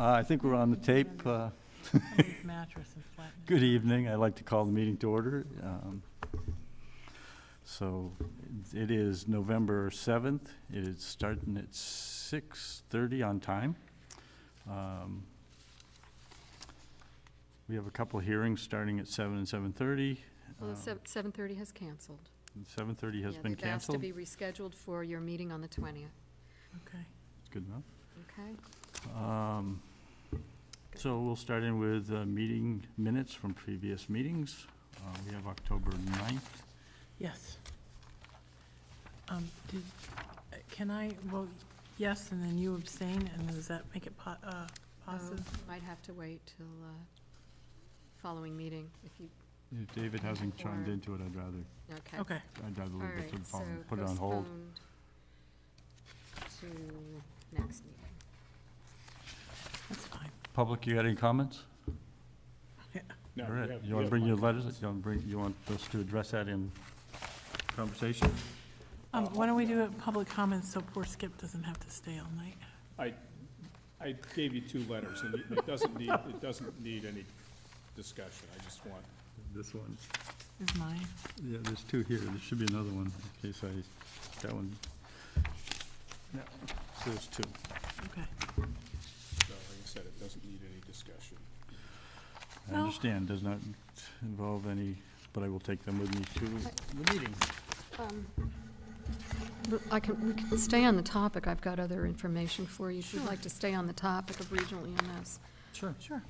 I think we're on the tape. Somebody's mattress and flattened. Good evening. I'd like to call the meeting to order. So it is November 7th. It is starting at 6:30 on time. We have a couple hearings starting at 7 and 7:30. Well, 7:30 has canceled. 7:30 has been They've asked to canceled. be rescheduled for your meeting on the 20th. Okay. Good enough. Okay? So we'll start in with meeting minutes from previous meetings. We have October 9th. Yes. Can I vote yes, and then you abstain, and does that make it positive? Might have to wait till following meeting if you, If David hasn't chimed into it, I'd rather okay. Okay. leave All it to right, the so following, put it on hold. postponed to next meeting. That's fine. Public, you got any comments? No, All right. we have- You we want to have bring one your letters? conversation. You want us to address that in conversation? Why don't we do it public comments so poor Skip doesn't have to stay all night? I gave you 2 letters, and it doesn't need any discussion. I just want, This one. Is mine? Yeah, there's 2 here. There should be another one in case that one. No, so there's 2. Okay. so like I said, it doesn't need any discussion. I Well- understand, does not involve any, but I will take them with me to the meeting. But we can stay on the topic. I've got other information for you if you'd Sure. like to stay on the topic of regional EMS. Sure. Sure.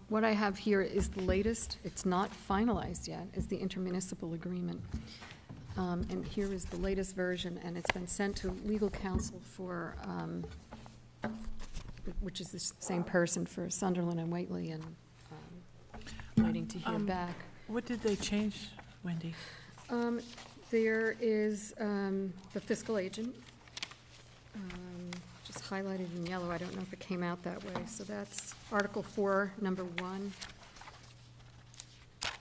What I have here is the latest, it's not finalized yet, is the intermunicipal agreement. And here is the latest version, and it's been sent to legal counsel for, which is the same person for Sunderland and Whately, and waiting to hear back. What did they change, Wendy? There is the fiscal agent, just highlighted in yellow. I don't know if it came out that way. So that's Article 4, Number 1.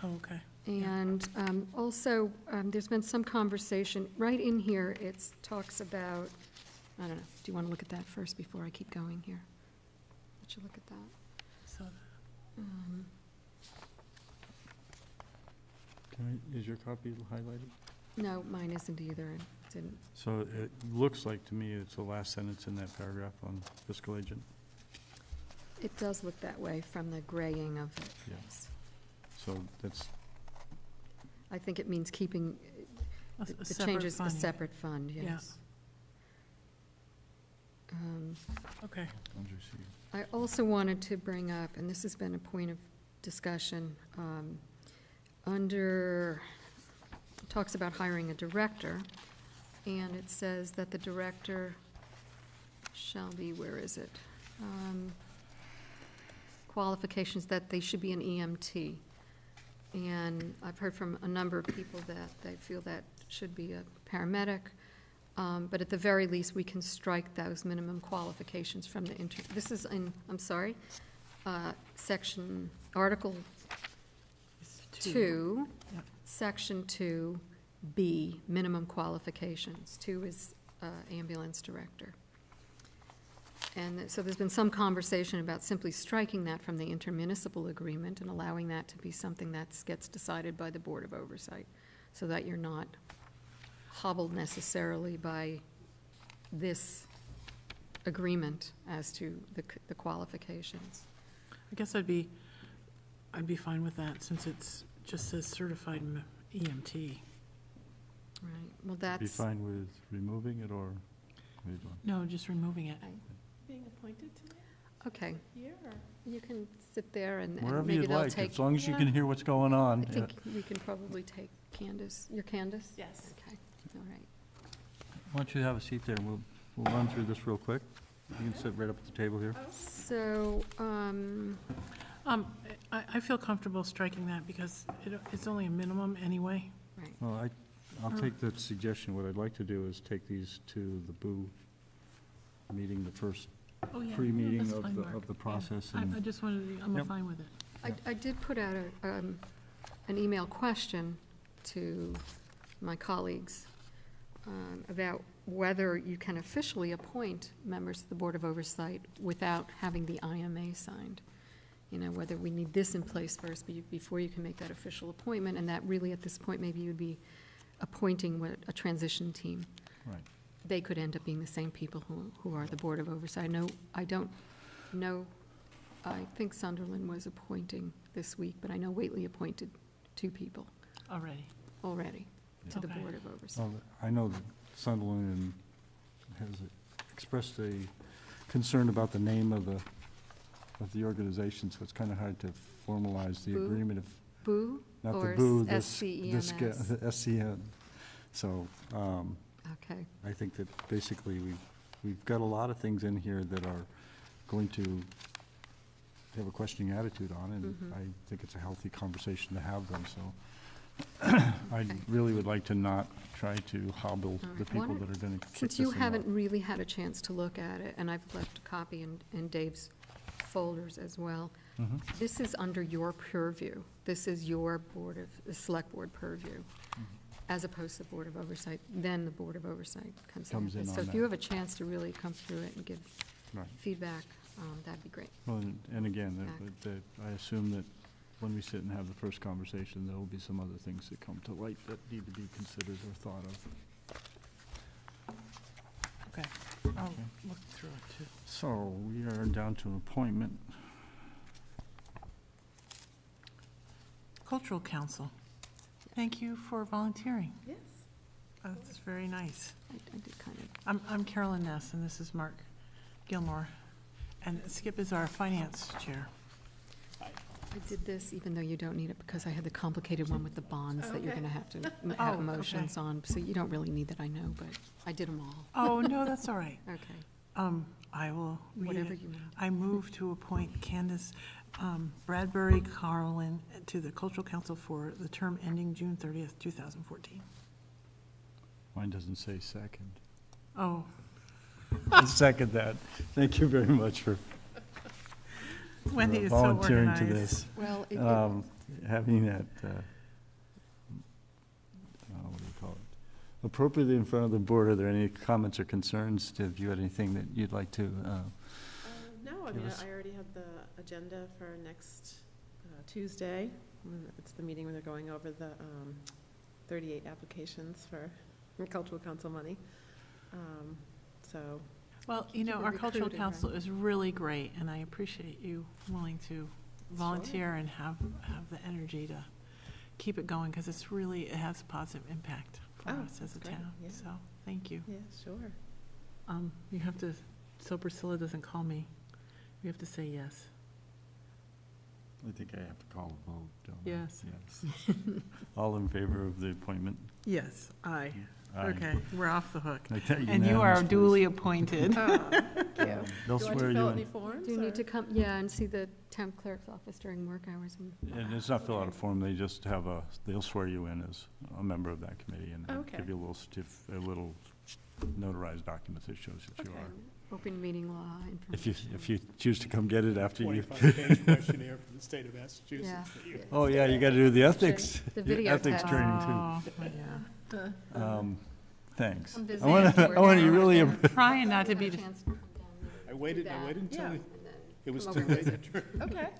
Oh, okay. And also, there's been some conversation, right in here, it talks about, I don't know, do you want to look at that first before I keep going here? Let you look at that. So, Is your copy highlighted? No, mine isn't either. It didn't. So it looks like to me it's the last sentence in that paragraph on fiscal agent. It does look that way from the graying of it, Yeah. yes. So that's, I think it means keeping, a the separate change is a funding. separate fund, Yeah. yes. Okay. under C. I also wanted to bring up, and this has been a point of discussion, under, it talks about hiring a director, and it says that the director shall be, where is it? Qualifications that they should be an EMT. And I've heard from a number of people that they feel that should be a paramedic. But at the very least, we can strike those minimum qualifications from the this is in, I'm sorry, Article It's 2, Yep. Section 2B, minimum qualifications. 2 is ambulance director. And so there's been some conversation about simply striking that from the intermunicipal agreement and allowing that to be something that gets decided by the Board of Oversight, so that you're not hobbled necessarily by this agreement as to the qualifications. I guess I'd be fine with that, since it's just says certified EMT. Right, well, Be that's, fine with removing it, or what are you doing? No, just removing it. Being appointed to okay, here, or? you can sit there and Wherever maybe you'd they'll like, take, as long as you can Yeah. hear what's going on. I think we can probably take Candace, you're Candace? Yes. Okay, all right. Why don't you have a seat there, and we'll run through this real quick. You can sit right up at the table here. So, I feel comfortable striking that because it's only a minimum anyway. right, Well, I'll take that suggestion. What I'd like to do is take these to the BOO meeting, the first Oh, yeah. pre-meeting That's of fine, the, Mark. of the Yeah. process. I And just wanted to, I'm Yep. fine with it. I did put out an email question to my colleagues about whether you can officially appoint members to the Board of Oversight without having the IMA signed. You know, whether we need this in place first before you can make that official appointment, and that really, at this point, maybe you'd be appointing a transition team. Right. They could end up being the same people who are the Board of Oversight. No, I don't know, I think Sunderland was appointing this week, but I know Whately appointed 2 people Already. to the Okay. Board of Oversight. Well, I know that Sunderland has expressed a concern about the name of the organization, so it's kind of hard to formalize the Boo? agreement of, Boo not the or boo, SCEMS? SCN. So, Okay, I think that basically we've got a lot of things in here that are going to have a questioning attitude on, and Mhm. I think it's a healthy conversation to have them, so I Okay. really would like to not try to hobble All the right. people Why that are going to kick since this you thing haven't off. really had a chance to look at it, and I've left a copy in Dave's folders as well, Mhm. this is under your purview. This is your the Select Board purview, Mhm. as opposed to the Board of Oversight. Then the Board of Oversight comes Comes in. in So on if you that. have a chance to really come through it and give Right. feedback, that'd be great. Well, and again, Back. I assume that when we sit and have the first conversation, there will be some other things that come to light that need to be considered or thought of. Okay, I'll Okay. look through it too. So we are down to appointment. Cultural Council, thank you for volunteering. Yes. That's very nice. I did kind of, I'm Carolyn Ness, and this is Mark Gilmore, and Skip is our finance chair. I did this even though you don't need it, because I had the complicated one with the bonds that you're Okay. going to have to Oh, have okay. motions on, so you don't really need that, I know, but I did them all. Oh, no, that's all right. Okay, I will read whatever it. you want. I move to appoint Candace Bradbury Carlin to the Cultural Council for the term ending June 30th, 2014. Mine doesn't say second. Oh, I second that. Thank you very much for Wendy is so volunteering organized. to this. Well, Having that, what do you call it? Appropriately in front of the board, are there any comments or concerns? Have you had anything that you'd like to, No, I Give mean, us- I already have the agenda for next Tuesday. It's the meeting where they're going over the 38 applications for cultural council money. So, Well, you know, Keep it our Cultural recruited, Council right? is really great, and I appreciate you willing to volunteer and have the energy to keep it going, because it's really, it has a positive impact for Oh, us as a that's great, town. yeah. So, thank you. yeah, sure. You have to, so Priscilla doesn't call me, you have to say yes. I think I have to call a vote, don't I? Yes. Yes. All in favor of the appointment? Yes, aye. Aye. Okay, we're off the hook. Make that And you are unanimous, please. duly appointed. They'll Do I swear have to you fill out in. any forms? Do you need or- to come, yeah, and see the town clerk's office during work hours? And it's not fill out a form, they just have they'll swear you in as a member of that committee and Okay. give you a little notarized document that shows that you Okay. are. Open meeting law If information. you choose to come get it after you. 25-page questionnaire from the state of Massachusetts. Yeah. that you- Oh, yeah, you gotta do the ethics, The your video ethics test. training Oh, yeah. too. Thanks. Come I visit wanna, afterward. I wanna, you really, Yeah. Trying not to Have be, a chance to come down there. I waited that. until Yeah. it was come too over and late. Okay.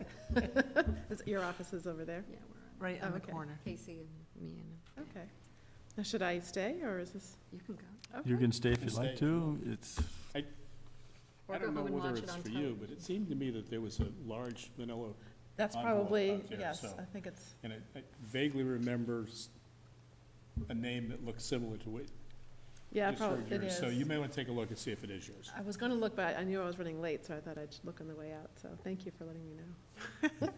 Your office is over there? Yeah, we're on right in the okay. corner. Casey and me and, Okay. Now, should I stay, or is this? you can go. you Okay. can stay if you'd Stay. like to, it's, Or I go don't know home and whether watch it it's on for you, but television. it seemed to me that there was a large vanilla, That's envelope probably, out there, yes, so- I think it's, and I vaguely remember a name that looked similar to it. yeah, Just heard probably, it yours. is. So you may want to take a look and see if it is yours. I was gonna look, but I knew I was running late, so I thought I'd look on the way out, so thank you for letting me know.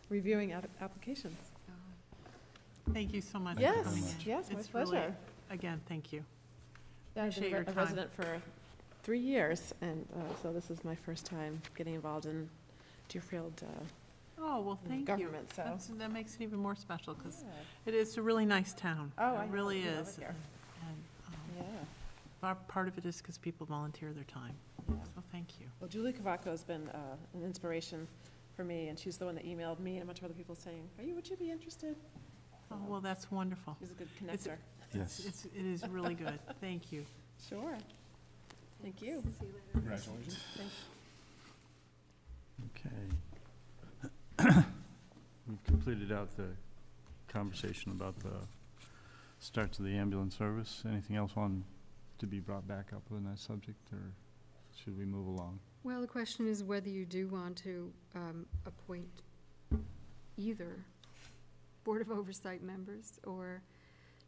Reviewing applications. Thank you so much. Thank for you Yes, very coming much. in. yes, my It's really- pleasure. Again, thank you. Yeah, I've Appreciate been your a time. resident for 3 years, and so this is my first time getting involved in Deerfield Oh, well, thank you. government, so. That makes it even more special, because Yeah. it is a really nice town. Oh, I It know, really I love is. it here. And Yeah. part of it is because people volunteer their time. Yeah. So thank you. Well, Julie Cavaco has been an inspiration for me, and she's the one that emailed me and a bunch of other people saying, would you be interested? Oh, well, that's wonderful. She's a good It's- connector. yes. It is really good. Thank you. Sure. Thank you. See you later. Congratulations. Okay. We've completed out the conversation about the start to the ambulance service. Anything else on to be brought back up on that subject, or should we move along? Well, the question is whether you do want to appoint either Board of Oversight members or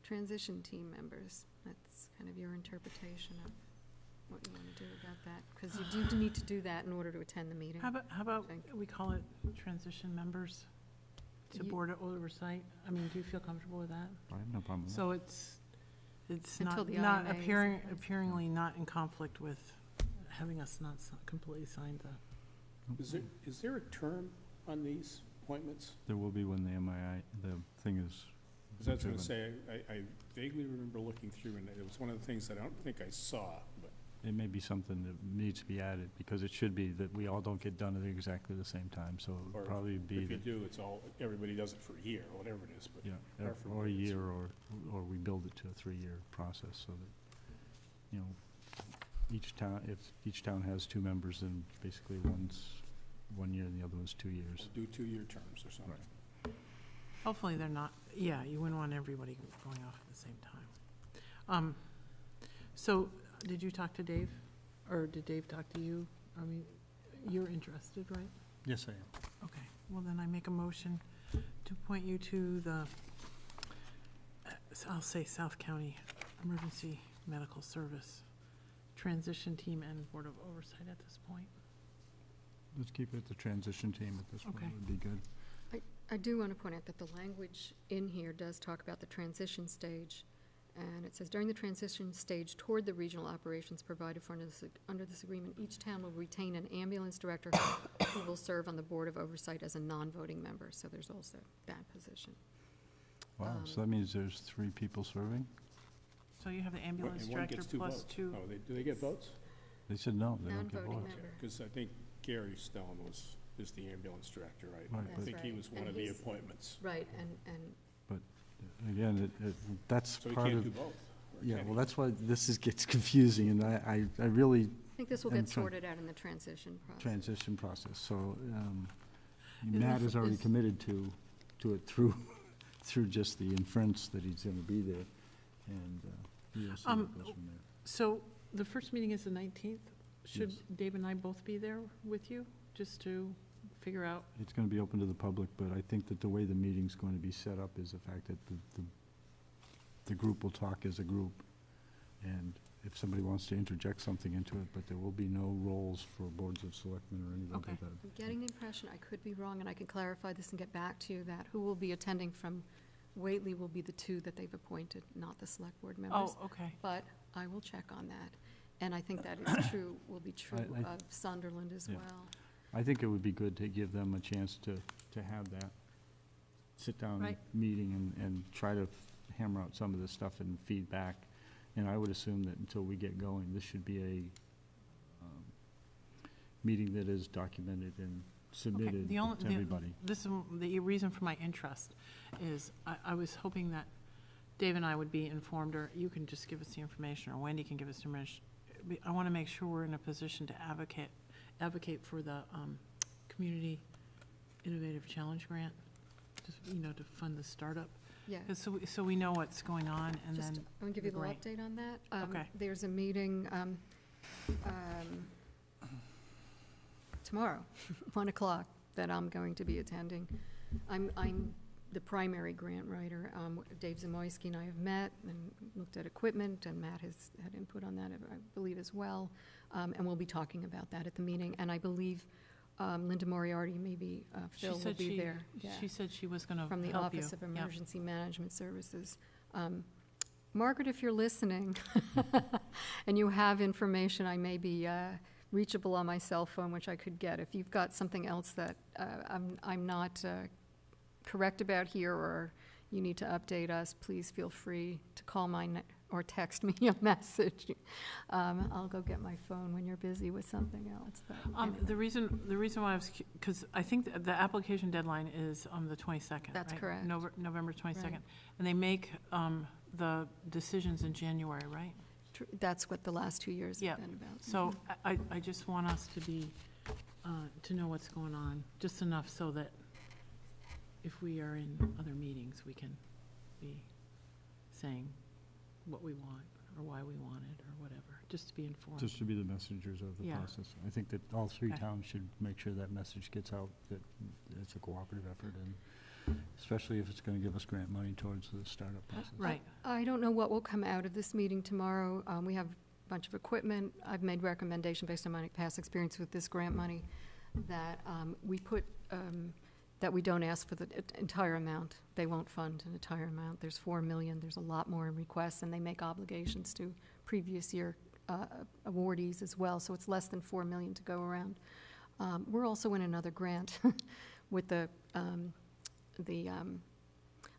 transition team members. That's kind of your interpretation of what you want to do about that, because you do need to do that in order to attend the meeting. How about I think. we call it transition members to You- Board of Oversight? I mean, do you feel comfortable with that? I have no problem with that. So it's Until not, the not IMA is in appearing, place. appearingly not in conflict with having us not completely signed the. Is there a term on these appointments? There will be when the MII, the thing is. Because I was going to driven. say, I vaguely remember looking through, and it was one of the things that I don't think I saw, but It may be something that needs to be added, because it should be that we all don't get done at exactly the same time, so it Or would probably be if you that, do, it's all, everybody does it for a year, or whatever it is, but. yeah, preferably or a it's- year, or we build it to a 3-year process, so that, you know, each town, if each town has 2 members, then basically one's 1 year and the other one's 2 years. Do 2-year terms or something. Hopefully they're not, yeah, you wouldn't want everybody going off at the same time. So, did you talk to Dave, or did Dave talk to you? I mean, you're interested, right? Yes, I am. Okay, well then I make a motion to appoint you to the, I'll say South County Emergency Medical Service Transition Team and Board of Oversight at this point. Let's keep it the transition team at this point, Okay. would be good. I do want to point out that the language in here does talk about the transition stage, and it says, during the transition stage toward the regional operations provided for under this agreement, each town will retain an ambulance director who will serve on the Board of Oversight as a non-voting member, so there's also that position. Wow, so that means there's 3 people serving? So you have the ambulance And one director gets 2 plus votes. 2. Oh, do they get votes? They said no, they don't get Non-voting votes. member. Because I think Gary Stone is the ambulance director, right? Right, I but- think he was one And of the he's- appointments. Right, and Again, that's So he part can't of, do both. or yeah, can he? well, that's why this gets confusing, and I really, I think this will And get sorted out in the transition process. transition process, so Is Matt this- is already is- committed to it through just the inference that he's gonna be there, and we'll see what goes from there. So the first meeting is the 19th. Should Yes. Dave and I both be there with you, just to figure out? It's gonna be open to the public, but I think that the way the meeting's going to be set up is the fact that the group will talk as a group, and if somebody wants to interject something into it, but there will be no roles for boards of selectmen or anything Okay. like that. I'm getting the impression, I could be wrong, and I can clarify this and get back to you, that who will be attending from Whately will be the 2 that they've appointed, not the select board members. Oh, okay. But I will check on that. And I think that is true, will be true I- of Sunderland as Yeah. well. I think it would be good to give them a chance to have that sit-down Right. meeting and try to hammer out some of this stuff and feedback. And I would assume that until we get going, this should be a meeting that is documented and submitted the only- to everybody. This is the reason for my interest is I was hoping that Dave and I would be informed, or you can just give us the information, or Wendy can give us the information. I want to make sure we're in a position to advocate for the Community Innovative Challenge Grant, just, to fund the startup. Yeah. 'Cause so we know what's going on, and Just, then, I'm going to give you the a little grant. update on that. Okay. There's a meeting tomorrow, 1 o'clock, that I'm going to be attending. I'm the primary grant writer. Dave Zamoyski and I have met and looked at equipment, and Matt has had input on that, I believe, as well. And we'll be talking about that at the meeting. And I believe Linda Moriarty, maybe she Phil will said be there. Yeah. she said she was going to help From you. the Office of Yep. Emergency Management Services. Margaret, if you're listening, and you have information, I may be reachable on my cell phone, which I could get. If you've got something else that I'm not correct about here, or you need to update us, please feel free to call or text me a message. I'll go get my phone when you're busy with something else. But anyway. The reason why I was, because I think the application deadline is on the 22nd, That's right? correct. November 22nd. Right. And they make the decisions in January, right? That's what the last 2 years Yeah. have been about. So I just want us to be, to know what's going on, just enough so that if we are in other meetings, we can be saying what we want, or why we want it, or whatever, just to be informed. Just to be the messengers of the Yeah. process. I think that all three Okay. towns should make sure that message gets out, that it's a cooperative effort, and especially if it's gonna give us grant money towards the startup process. Right. I don't know what will come out of this meeting tomorrow. We have a bunch of equipment. I've made recommendation based on my past experience with this grant money that we put, that we don't ask for the entire amount. They won't fund an entire amount. There's 4 million. There's a lot more in requests, and they make obligations to previous year awardees as well. So it's less than 4 million to go around. We're also in another grant with the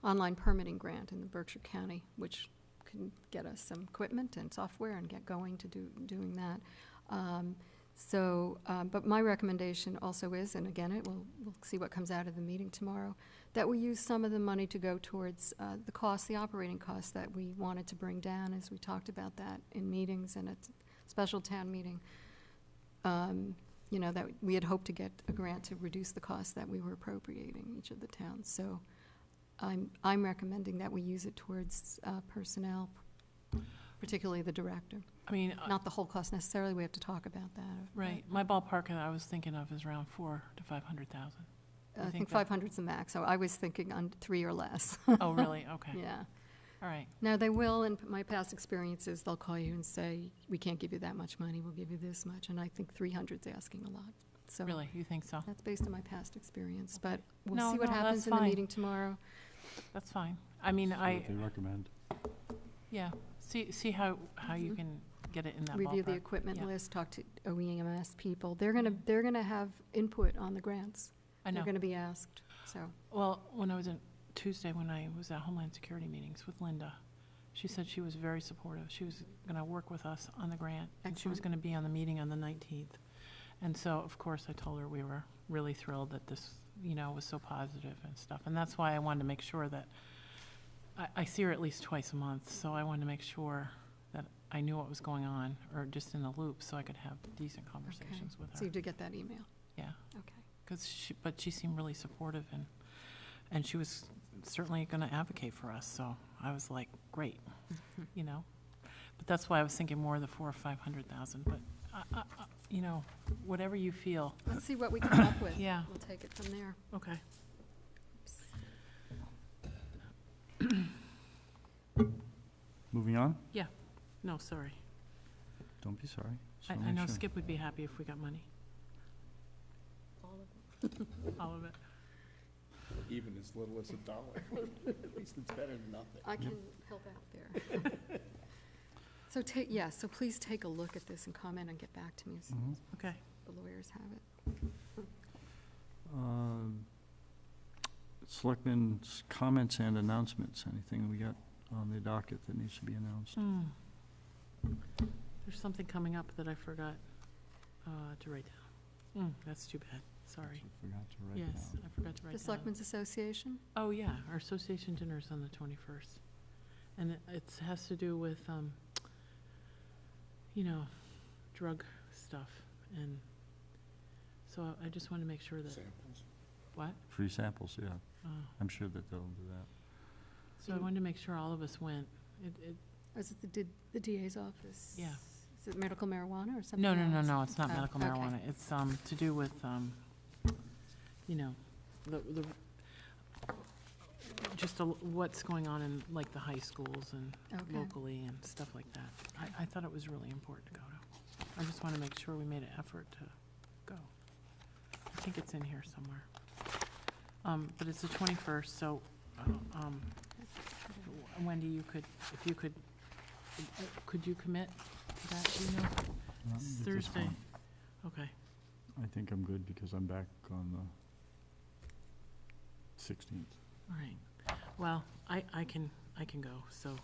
online permitting grant in the Berkshire County, which can get us some equipment and software and get going to doing that. But my recommendation also is, and again, we'll see what comes out of the meeting tomorrow, that we use some of the money to go towards the operating costs that we wanted to bring down, as we talked about that in meetings and at special town meeting. That we had hoped to get a grant to reduce the costs that we were appropriating each of the towns. So I'm recommending that we use it towards personnel, particularly the director. I mean, Not the whole cost necessarily, we have to talk about that. right, my ballpark that I was thinking of is around 400,000 to 500,000. I think think that- 500's the max, so I was thinking on 3 or less. Oh, really? Okay. Yeah. All right. Now, they will, in my past experiences, they'll call you and say, we can't give you that much money, we'll give you this much, and I think 300's asking a lot. So Really? You think so? that's based on my past experience, but we'll No, see what no, that's happens in the fine. meeting tomorrow. That's fine. I mean, See what they recommend. yeah, see how you can get it in that ballpark. Review the equipment Yeah. list, talk to OEMS people. They're gonna have input on the grants. I know. They're gonna be asked, so. Well, when I was in Tuesday, when I was at Homeland Security meetings with Linda, she said she was very supportive. She was going to work with us on the grant, and she was Excellent. going to be on the meeting on the 19th. And so, of course, I told her we were really thrilled that this, was so positive and stuff. And that's why I wanted to make sure that, I see her at least twice a month, so I wanted to make sure that I knew what was going on, or just in the loop, so I could have decent conversations with So her. you did get that email? Yeah. Okay. But she seemed really supportive, and she was certainly going to advocate for us, so I was like, great, But that's why I was thinking more of the 400,000 or 500,000, but, whatever you feel. Let's see what we come up with. Yeah. We'll take it from there. Okay. Moving on? No, sorry. Don't be sorry. Just I wanna make know sure. Skip would be happy if we got money. All of it. Even as little as $1. At least it's better than nothing. I can help out there. So so please take a look at this and comment and get back to me as soon Mhm. as Okay. the lawyers have it. Selectmen's comments and announcements, anything we got on the docket that needs to be announced? There's something coming up that I forgot to write down. That's too bad, sorry. I forgot to write Yes, down. I forgot to write The down. Selectmen's Association? Oh, yeah, our association dinner's on the 21st. And it has to do with, drug stuff. And so I just want to make sure that, Samples. what? Free samples, yeah. Oh. I'm sure that they'll do that. So I wanted to make sure all of us went. Is it the DA's office? Yeah. Is it medical marijuana or something No, else? no, it's not Oh, medical okay. marijuana. It's to do with, the just what's going on in, like, the high schools and Okay. locally and stuff like that. I thought it was really important to go to. I just want to make sure we made an effort to go. I think it's in here somewhere. But it's the 21st, so, Wendy, could you commit to that, do you know? At this Thursday. point, Okay, I think I'm good because I'm back on the 16th. all right. Well, I can go, so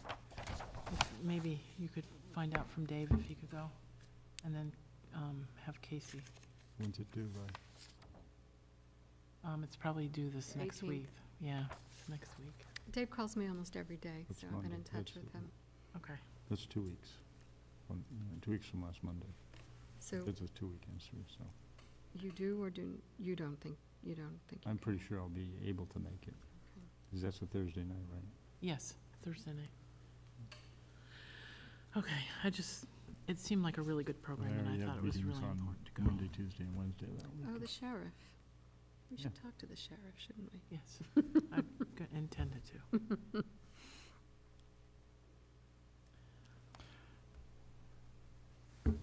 maybe you could find out from Dave if he could go, and then have Casey. When's it due by? It's probably due this next 18th. week. Yeah, next week. Dave calls me almost every day, That's so I've been Monday. in touch That's with the- him. Okay. That's 2 weeks. 2 weeks from last Monday. So It's a 2 weekends through, so you do or you don't think you I'm can? pretty sure I'll be able to make it. 'Cause that's a Thursday night, right? Yes, Thursday night. Okay, it seemed like a really good program, and I already thought have it was meetings really on important to go. Monday, Tuesday, and Wednesday that week. Oh, the sheriff. We should Yeah. talk to the sheriff, shouldn't we? Yes, I intended to. Okay.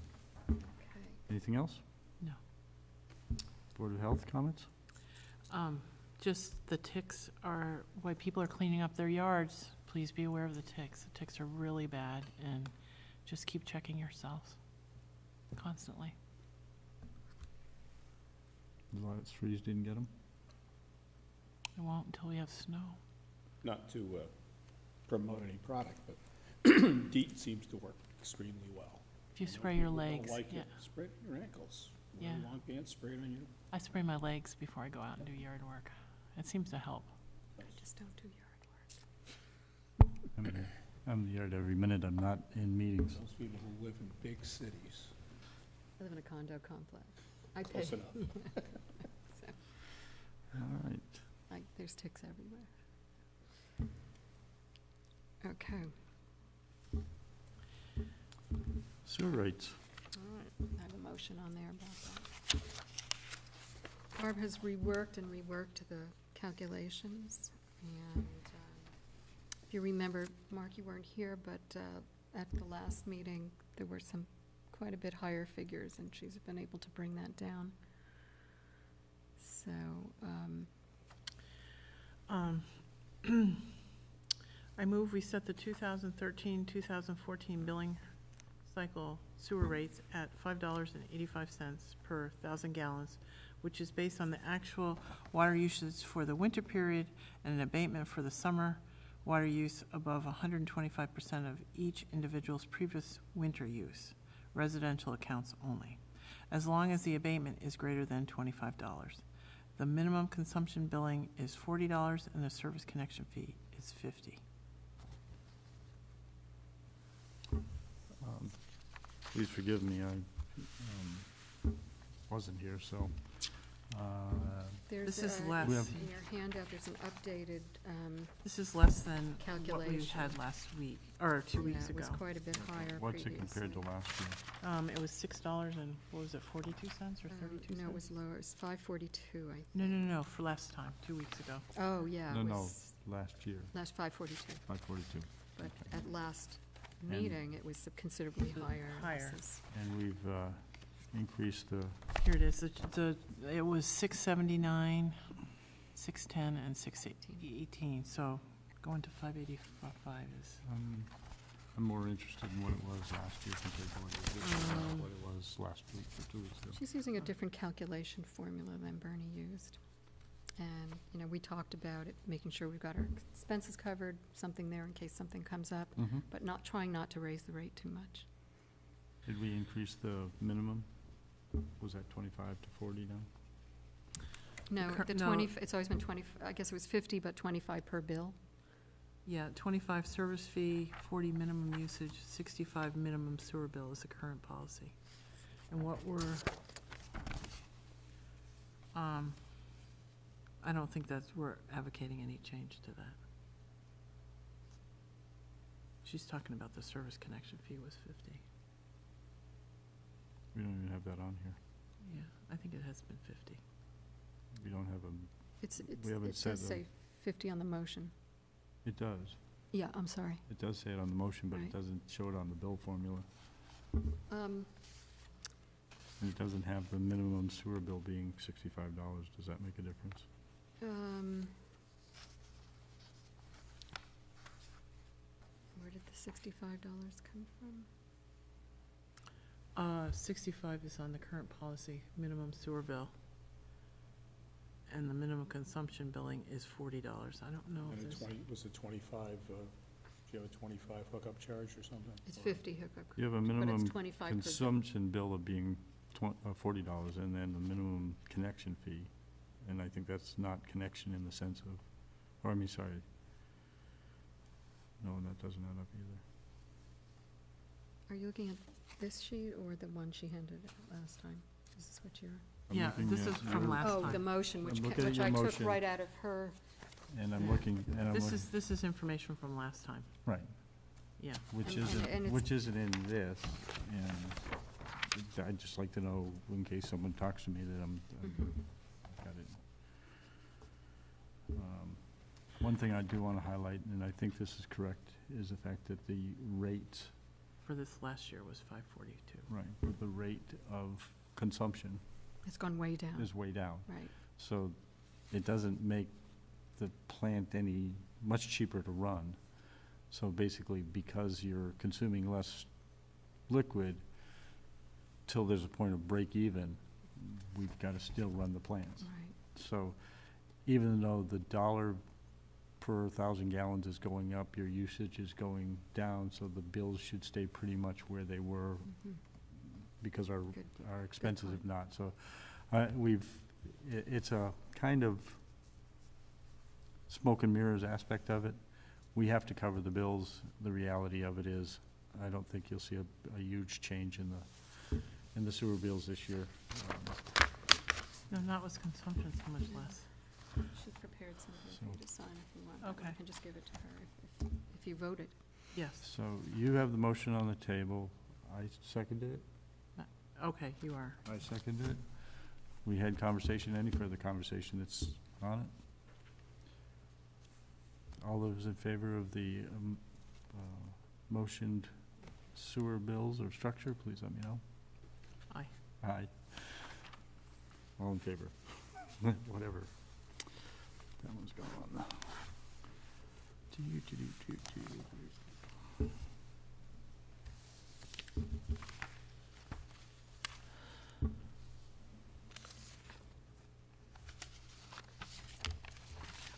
Anything else? No. Board of Health comments? Just the ticks are, why people are cleaning up their yards, please be aware of the ticks. The ticks are really bad, and just keep checking yourselves constantly. The last freeze didn't get them? It won't until we have snow. Not to promote any product, but DEET seems to work extremely well. If you I know spray your people don't legs, like yeah. it. Spray it on your ankles. Wear Yeah. long pants, spray it on you. I spray my legs before I go out and do yard work. It seems to help. I just don't do yard work. I'm in the yard every minute I'm not in meetings. Those people who live in big cities. I live in a condo complex. I pay. Close enough. So, All right. there's ticks everywhere. Okay. Sewer rates. All right, I have a motion on there about that. Barb has reworked the calculations, and if you remember, Mark, you weren't here, but at the last meeting, there were quite a bit higher figures, and she's been able to bring that down. So, I move we set the 2013-2014 billing cycle sewer rates at $5.85 per 1,000 gallons, which is based on the actual water usage for the winter period and an abatement for the summer water use above 125% of each individual's previous winter use, residential accounts only, as long as the abatement is greater than $25. The minimum consumption billing is $40 and the service connection fee is $50. Please forgive me, I wasn't here, so. there's, This is less. We have- in your handout, there's an updated, This is less than what we Calculation. had last week, or 2 weeks it ago. was quite a bit higher What's it compared to previously. last year? It was $6 and, what was it, 42 cents or 32 cents? No, it was lower, it was 542, I think. No, for last time, 2 weeks ago. Oh, yeah, it No, was last year, last 542, 542. but Okay. at last And- meeting, it was considerably higher. Higher. This is- And we've increased the, Here it is, it was 679, 610, and 618, so going to 585 is, I'm more interested in what it was last year compared to what it was last week or 2 weeks ago. She's using a different calculation formula than Bernie used. And, we talked about it, making sure we've got our expenses covered, something there in case something comes up, Mhm. but trying not to raise the rate too much. Did we increase the minimum? Was that 25 to 40 now? No, cur- the no. 20, it's always been 20, I guess it was 50, but 25 per bill. yeah, 25 service fee, 40 minimum usage, 65 minimum sewer bill is the current policy. And what I don't think we're advocating any change to that. She's talking about the service connection fee was 50. We don't even have that on here. Yeah, I think it has been 50. We don't have a, It haven't does said say 50 on the motion. it does. Yeah, I'm sorry. It does say it on the motion, but it Right. doesn't show it on the bill formula. Um, And it doesn't have the minimum sewer bill being $65. Does that make a difference? Where did the $65 come from? 65 is on the current policy, minimum sewer bill. And the minimum consumption billing is $40. I don't know if And there's. was it 25, do you have a 25 hookup charge or something? It's Or- 50 hookup. You have a But minimum it's 25 per bill. consumption bill of being $40, and then the minimum connection fee. And I think that's not connection in the sense of, sorry. No, that doesn't add up either. are you looking at this sheet or the one she handed out last time? Is this what you're? I'm Yeah, looking this at is from your- last Oh, the time. motion, which I'm looking at which your I took motion. right out of her. And I'm Yeah. looking, and I'm looking, This is information from last time, right, yeah. which And- isn't, and it's- which isn't in this, and I'd just like to know, in case someone talks to me, that I'm got it. One thing I do want to highlight, and I think this is correct, is the fact that the rate, For this last year was 542. right, the rate of consumption It's gone way down, is way down. right. So it doesn't make the plant any, much cheaper to run. So basically, because you're consuming less liquid, till there's a point of break even, we've got to still run the plants. Right. So even though the dollar per 1,000 gallons is going up, your usage is going down, so the bills should stay pretty much where they were, Mhm. because our Good. expenses point. have not. So it's a kind of smoke and mirrors aspect of it. We have to cover the bills. The reality of it is, I don't think you'll see a huge change in the sewer bills this year. No, not with consumption so much less. She prepared something for So- you to sign if you want. Okay. I can just give it to her if you voted. Yes, So you have the motion on the table. I seconded it. okay, you are. I seconded it. We had conversation. Any further conversation that's on it? All those in favor of the motioned sewer bills or structure, please let me know. Aye. Aye. All in favor? Whatever. That one's gone.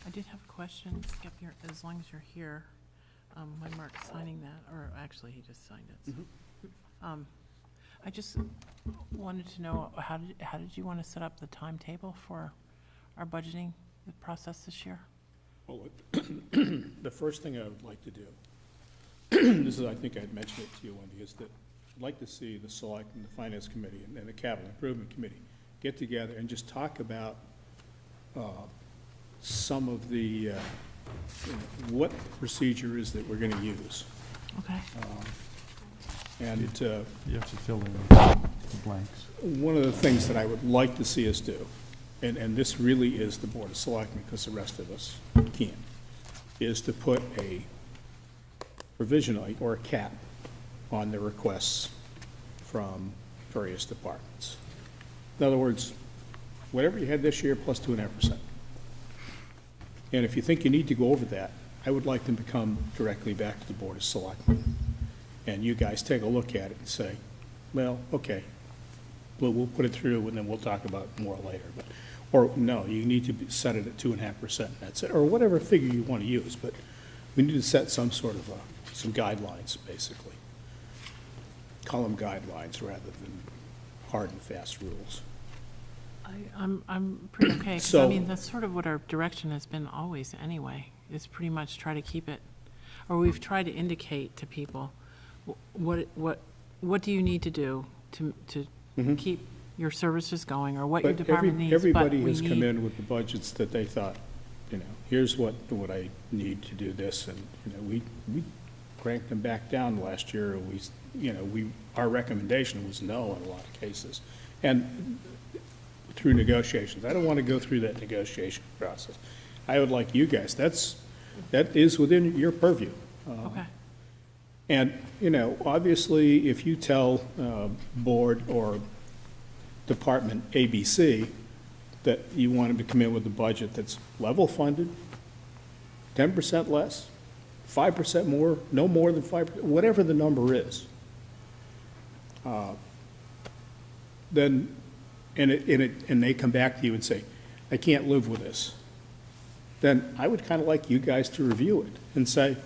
I did have a question, Skip, as long as you're here, when Mark's signing that, or actually, he just signed it. So. I just wanted to know, how did you want to set up the timetable for our budgeting process this year? Well, the first thing I would like to do, this is, I think I'd mentioned it to you, Wendy, is that I'd like to see the Selectmen, the Finance Committee, and the Capital Improvement Committee get together and just talk about some of the, what procedure is that we're going to use. Okay. And You have to fill in the blanks. one of the things that I would like to see us do, and this really is the Board of Selectmen, because the rest of us can't, is to put a provision or a cap on the requests from various departments. In other words, whatever you had this year plus 2.5%. And if you think you need to go over that, I would like them to come directly back to the Board of Selectmen. And you guys take a look at it and say, well, okay, we'll put it through and then we'll talk about it more later. But, or no, you need to set it at 2.5%, that's it, or whatever figure you want to use. But we need to set some sort of some guidelines, basically. Call them guidelines rather than hard and fast rules. I'm pretty okay, because I So- mean, that's sort of what our direction has been always anyway, is pretty much try to keep it, or we've tried to indicate to people, what do you need to do to Mhm. keep your services going, or what your But department needs, but everybody we has come need. in with the budgets that they thought, here's what I need to do this, and, we cranked them back down last year, our recommendation was no in a lot of cases. And through negotiations, I don't want to go through that negotiation process. I would like you guys, that is within your purview. Okay, And, obviously, if you tell board or department ABC that you want them to come in with a budget that's level funded, 10% less, 5% more, no more than 5%, whatever the number is, then, and they come back to you and say, I can't live with this, then I would kind of like you guys to review it and say,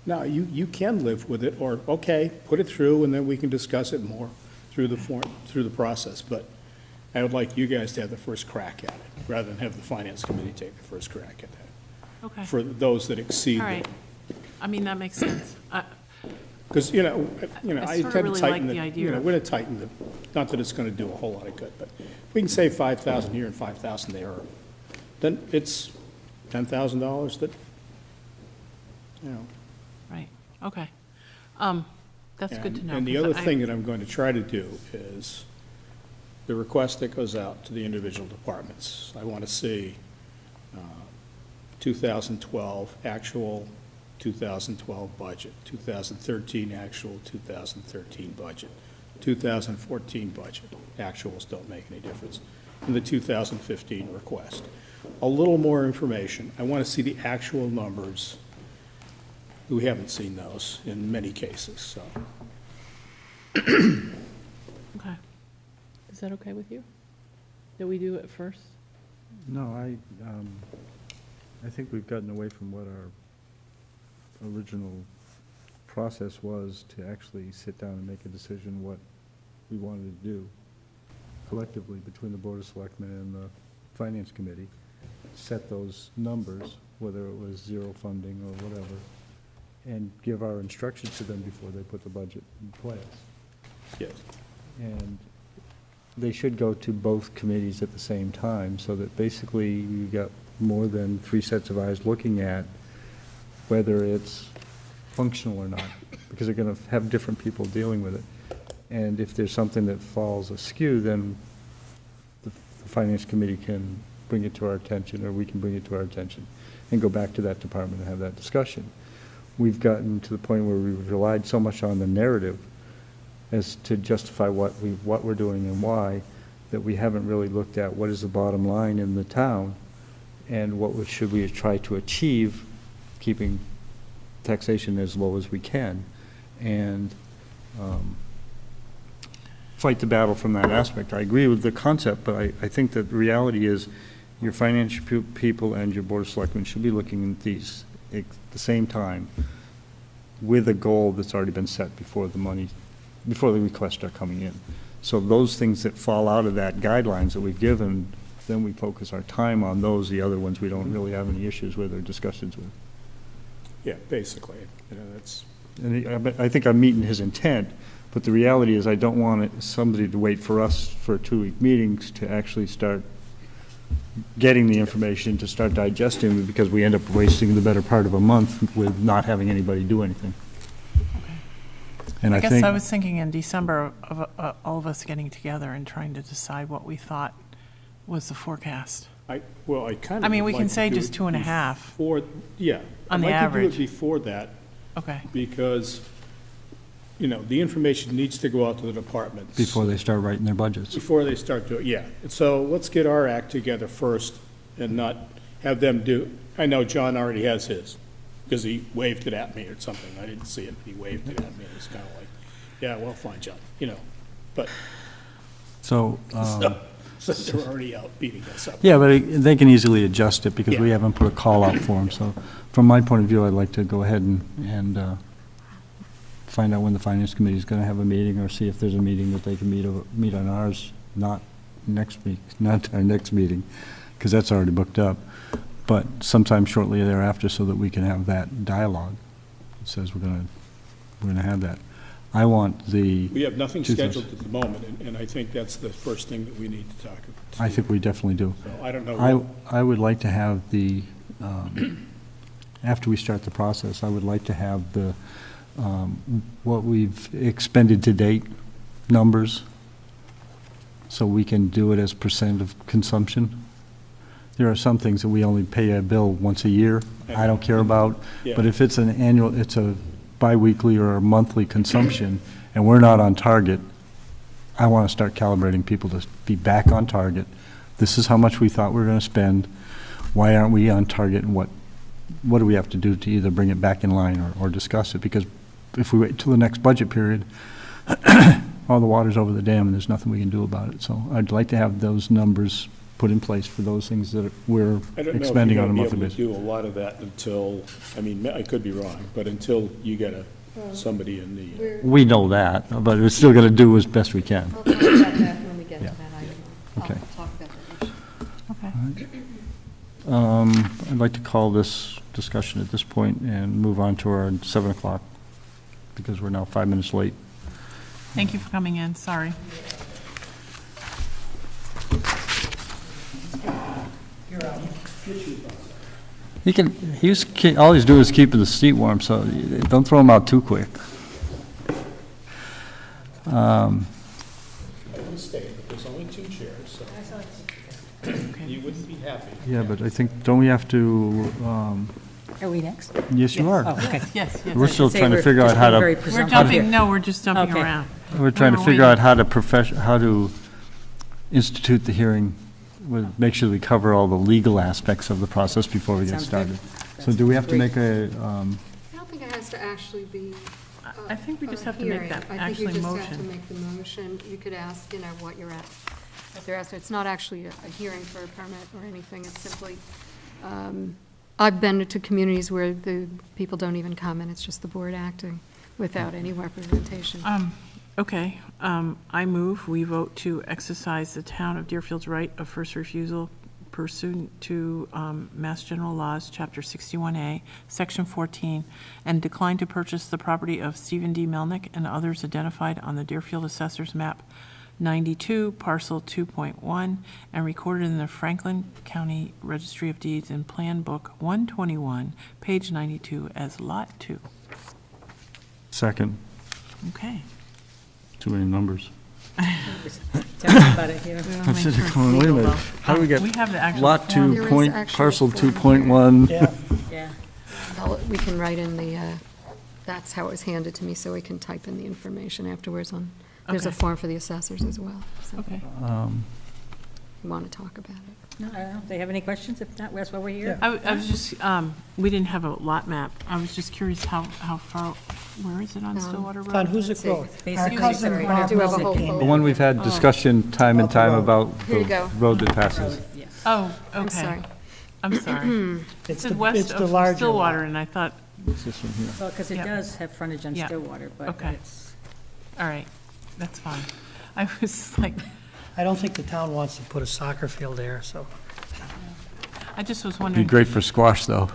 no, you can live with it, or, okay, put it through, and then we can discuss it more through the process. But I would like you guys to have the first crack at it, rather than have the Finance Committee take the first crack at that, okay. for those that exceed. All right. I mean, that makes sense. Because, I I sorta intend to really tighten like the idea of- we're gonna tighten not that it's gonna do a whole lot of good, but if we can save 5,000 here and 5,000 there, then it's $10,000 that, Right, okay. That's good to know. And the 'cause other I- thing that I'm going to try to do is the request that goes out to the individual departments. I want to see 2012 actual, 2012 budget, 2013 actual, 2013 budget, 2014 budget. Actuals don't make any difference. And the 2015 request. A little more information. I want to see the actual numbers. We haven't seen those in many cases, so. Okay. Is that okay with you? That we do it first? No, I think we've gotten away from what our original process was to actually sit down and make a decision what we wanted to do collectively between the Board of Selectmen and the Finance Committee, set those numbers, whether it was zero funding or whatever, and give our instructions to them before they put the budget in place. Yes. And they should go to both committees at the same time, so that basically you got more than 3 sets of eyes looking at whether it's functional or not, because they're gonna have different people dealing with it. And if there's something that falls askew, then the Finance Committee can bring it to our attention, or we can bring it to our attention, and go back to that department and have that discussion. We've gotten to the point where we've relied so much on the narrative as to justify what we're doing and why, that we haven't really looked at what is the bottom line in the town, and should we try to achieve, keeping taxation as low as we can, and fight the battle from that aspect. I agree with the concept, but I think that the reality is your financial people and your Board of Selectmen should be looking at these at the same time with a goal that's already been set before the requests are coming in. So those things that fall out of that guidelines that we've given, then we focus our time on those. The other ones we don't really have any issues with or discussions with. Yeah, basically, that's, And I think I'm meeting his intent, but the reality is I don't want somebody to wait for us for 2-week meetings to actually start getting the information, to start digesting it, because we end up wasting the better part of a month with not having anybody do anything. And I I guess think, I was thinking in December of all of us getting together and trying to decide what we thought was the forecast. I kind of. I mean, we would can like to say do just it 2.5 yeah. on the I'd like to average. do it before that, Okay, because, the information needs to go out to the departments. before they start writing their budgets. Before they start doing, yeah. So let's get our act together first and not have them do, I know John already has his, because he waved it at me or something. I didn't see it, but he waved it at me. It was kind of like, yeah, well, fine, John, but, So, so they're already out beating us up. yeah, but they can easily adjust it, because we Yeah. haven't put a call out for them. So from my point of view, I'd like to go ahead and find out when the Finance Committee is going to have a meeting, or see if there's a meeting that they can meet on ours, not next week, not our next meeting, because that's already booked up, but sometime shortly thereafter, so that we can have that dialogue. It says we're going to have that. I want the, We have nothing 2000. scheduled at the moment, and I think that's the first thing that we need to talk about. I think we definitely do. So I don't know. I would like to have the, after we start the process, I would like to have the, what we've expended to date numbers, so we can do it as % of consumption. There are some things that we only pay a bill once a year, I don't care about, Yeah. but if it's an annual, it's a biweekly or a monthly consumption, and we're not on target, I want to start calibrating people to be back on target. This is how much we thought we were going to spend. Why aren't we on target, and what do we have to do to either bring it back in line or discuss it? Because if we wait till the next budget period, all the water's over the dam, and there's nothing we can do about it. So I'd like to have those numbers put in place for those things that we're I don't know if expending you're on a going to monthly be able basis. to do a lot of that until, I could be wrong, but until you get somebody in the, We know that, but we're still going to do as best we can. We'll talk about that when we get to Yeah. that item. Okay. I'll talk about that issue. okay. I'd like to call this discussion at this point and move on to our 7 o'clock because we're now 5 minutes late. Thank you for coming in, sorry. All he's doing is keeping the seat warm, so don't throw him out too quick. I would stay, but there's only 2 chairs, so you wouldn't be happy. Yeah, but I think, don't we have to, Are we next? yes, you are. Oh, okay. Yes, yes. We're still Say trying to we're figure out just how being to, very We're presumptive jumping, here. no, we're just jumping Okay. around. we're trying to We're figure out waiting. how to institute the hearing, make sure we cover all the legal aspects of the process before we get Sounds good. started. So do we have to Great. make a, I don't think it has to actually be I think we just a have to make hearing. that I think actually you just have motion. to make the motion. You could ask, what you're at. If they're asked, it's not actually a hearing for a permit or anything. It's simply, I've been to communities where the people don't even come, and it's just the board acting without any representation. Okay, I move we vote to exercise the town of Deerfield's right of first refusal pursuant to Mass General Laws, Chapter 61A, Section 14, and decline to purchase the property of Stephen D. Melnick and others identified on the Deerfield Assessor's Map 92, Parcel 2.1, and recorded in the Franklin County Registry of Deeds in Plan Book 121, page 92, as Lot 2. second, Okay. too many numbers? Tell me about it here. We'll I'm make sitting sure it's going, wait a legal, minute, though. how do we get We have the actual Lot form. 2 There is point, actually a parcel form 2.1? Yeah. We can write in the, that's how it was handed to me, so we can type in the information afterwards on, there's a Okay. form for the assessors as well, so if Okay. you want to talk about it. No, I don't know. They have any questions? If not, that's why we're here. I was just, we didn't have a lot map. I was just curious how far, where is it on Stillwater Road? On Hoosick Let's see. Road. Basically, Our cousin sorry. I Bob do have a Wilson whole came folder. The in. one we've had discussion time and About the time road. about Here you the go. road that passes. Yes. Oh, I'm okay. sorry. I'm sorry. It It's said the, west it's the of larger Stillwater, lot. and I thought, It's this one here. Well, because it Yeah. does have frontage on Yeah. Stillwater, but Okay. it's, all right, that's fine. I was like, I don't think the town wants to put a soccer field there, so. I just was Be wondering, great for squash, though.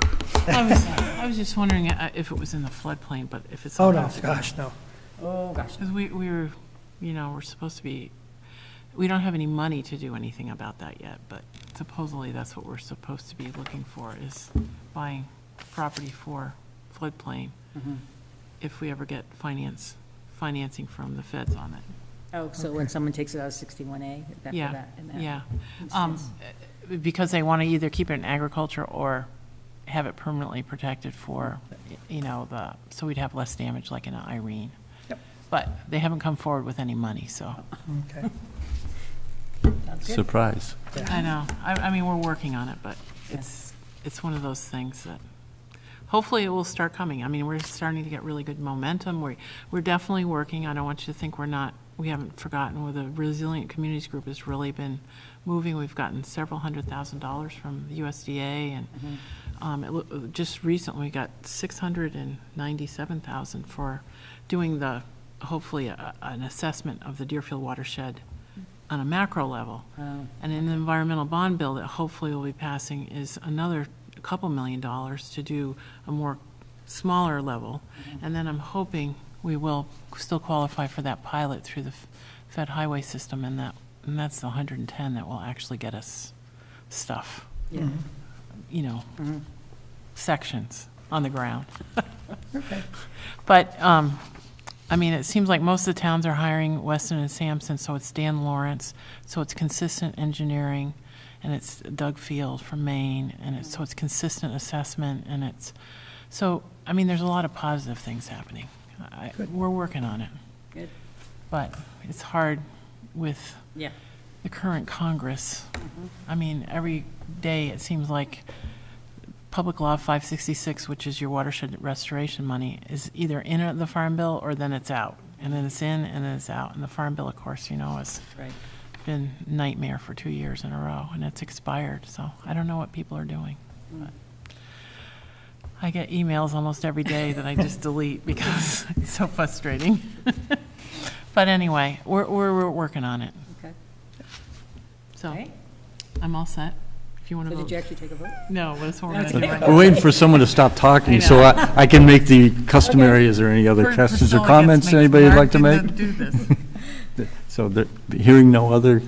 I was just wondering if it was in the floodplain, but if it's. Oh, not, no, it's gosh, no. oh, gosh. Because we were, we're supposed to be, we don't have any money to do anything about that yet, but supposedly that's what we're supposed to be looking for, is buying property for floodplain, Mhm. if we ever get financing from the feds on it. Oh, so when someone takes it out of 61A, after Yeah, that, in that Yeah, instance. because they want to either keep it in agriculture or have it permanently protected for, so we'd have less damage like in Irene. Yep. But they haven't come forward with any money, so. Okay. Sounds good. Surprise. I know. I mean, we're working on it, but it's one of those things that, hopefully it will start coming. I mean, we're starting to get really good momentum. We're definitely working. I don't want you to think we haven't forgotten where the Resilient Communities Group has really been moving. We've gotten several $100,000 from the USDA, and just recently we got $697,000 for doing hopefully an assessment of the Deerfield watershed on a macro level. Oh, And in the environmental bond bill that hopefully will be passing is another couple $1 million to do a more smaller level. And then I'm hoping we will still qualify for that pilot through the Fed highway system, and that's the 110 that will actually get us stuff, yeah. Mhm. sections on the ground. Okay. But, I mean, it seems like most of the towns are hiring Weston and Sampson, so it's Dan Lawrence, so it's consistent engineering, and it's Doug Field from Maine, and so it's consistent assessment, and so, I mean, there's a lot of positive things happening. Good. We're working on it. Good. But it's hard with Yeah. the current Congress. I mean, every day it seems like Public Law 566, which is your watershed restoration money, is either in the Farm Bill or then it's out. And then it's in and then it's out. And the Farm Bill, of course, has Right. been nightmare for 2 years in a row, and it's expired. So I don't know what people are doing. But I get emails almost every day that I just delete because it's so frustrating. But anyway, we're working on it. Okay. So Okay. I'm all set. if you want to So vote. did you actually take a vote? No, but that's what we're gonna do right We're now. waiting for someone to stop talking, I so know. I can make the customary, is there any other questions or Priscilla comments gets- anybody would like to Mark make? didn't do this. So, hearing no other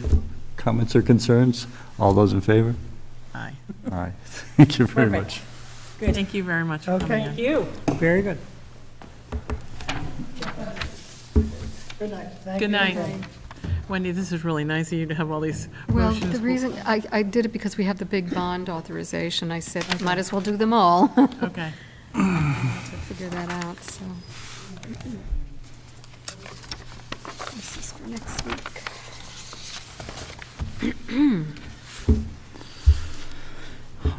comments or concerns, all those in favor? Aye. Aye. Thank you very Perfect. much. Good. Thank you very much for Okay. coming in. Thank you. Very good. Good night. Thank Good you. night. Wendy, this is really nice of you to have all these Well, motions. the reason, I did it because we have the big bond authorization. I said, might as well do them all Okay. to figure that out, so. This is for next week.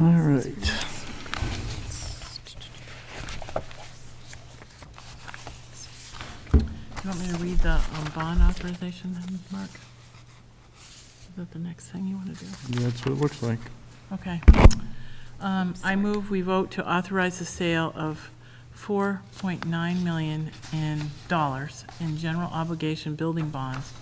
All right. Do you want me to read the bond authorization then, Mark? Is that the next thing you want to do? Yeah, that's what it looks like. Okay. I move we vote to authorize the sale of $4.9 million in general obligation building bonds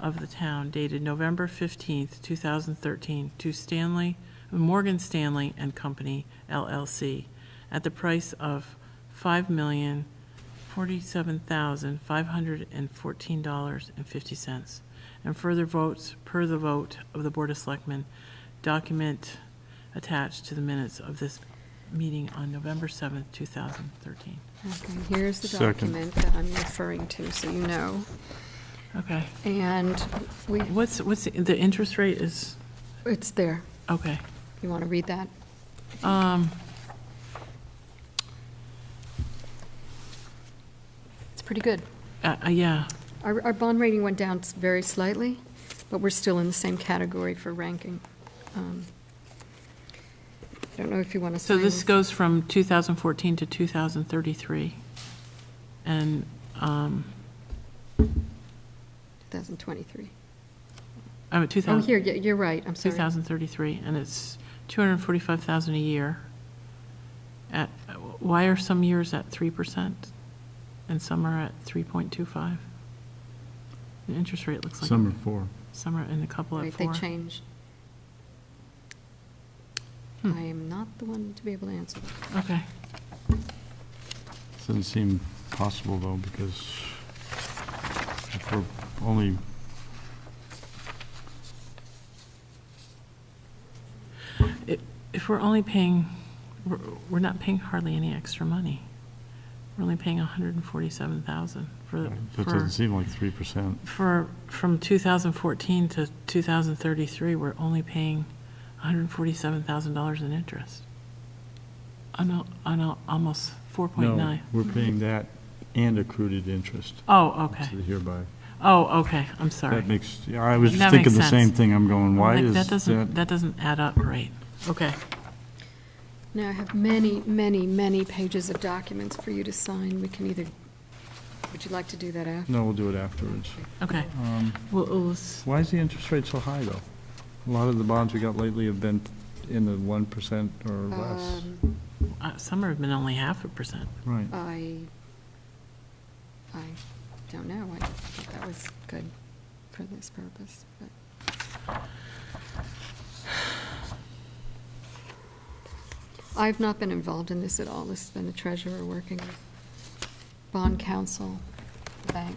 of the town dated November 15th, 2013, to Morgan Stanley and Company LLC at the price of $5,047,514.50, and further votes per the vote of the Board of Selectmen, document attached to the minutes of this meeting on November 7th, 2013. Okay, here's the Second. document that I'm referring to, so you know. Okay. And What's the interest rate is, it's there. okay. You want to read that? It's pretty good. Yeah, Our bond rating went down very slightly, but we're still in the same category for ranking. I don't know if you want to so sign this goes from 2014 to 2033. And, 2023. I mean, Oh, 2000. here, you're right, I'm sorry. 2033, and it's 245,000 a year. Why are some years at 3% and some are at 3.25? The interest rate looks like. Summer 4. Some are in a couple at Right, 4. they changed. Hmm. I am not the one to be able to answer that. Okay. Doesn't seem possible, though, because if we're only, If we're only paying, we're not paying hardly any extra money. We're only paying 147,000 that doesn't seem like 3%. from 2014 to 2033, we're only paying $147,000 in interest. On almost 4.9. No, we're paying that and accrued interest. Oh, okay. To the hereby. Oh, okay, I'm sorry. That makes, yeah, I was just That thinking makes the same sense. thing. I'm going, I'm why like, is that doesn't add up right. Okay. Now, I have many, many, many pages of documents for you to sign. We can either, would you like to do that after? No, we'll do it afterwards. Okay. Well, Why is the interest rate so high, though? A lot of the bonds we got lately have been in the 1% or less. some have been only 0.5%. Right. I don't know. I thought that was good for this purpose, but. I've not been involved in this at all. This has been the treasurer working with bond counsel, the bank.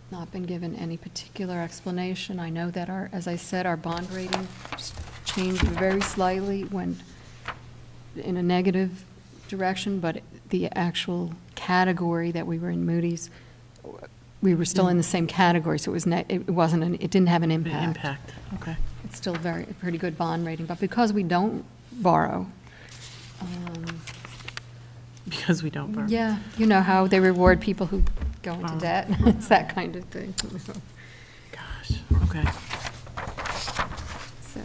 Not been given any particular explanation. I know that as I said, our bond rating changed very slightly, went in a negative direction, but the actual category that we were in Moody's, we were still in the same category, so it was it didn't have an The impact. impact, okay. It's still a pretty good bond rating, but because we don't borrow, Because we don't borrow. yeah, you know how they reward people who go into Oh. debt, it's that kind of thing. Gosh, okay. So,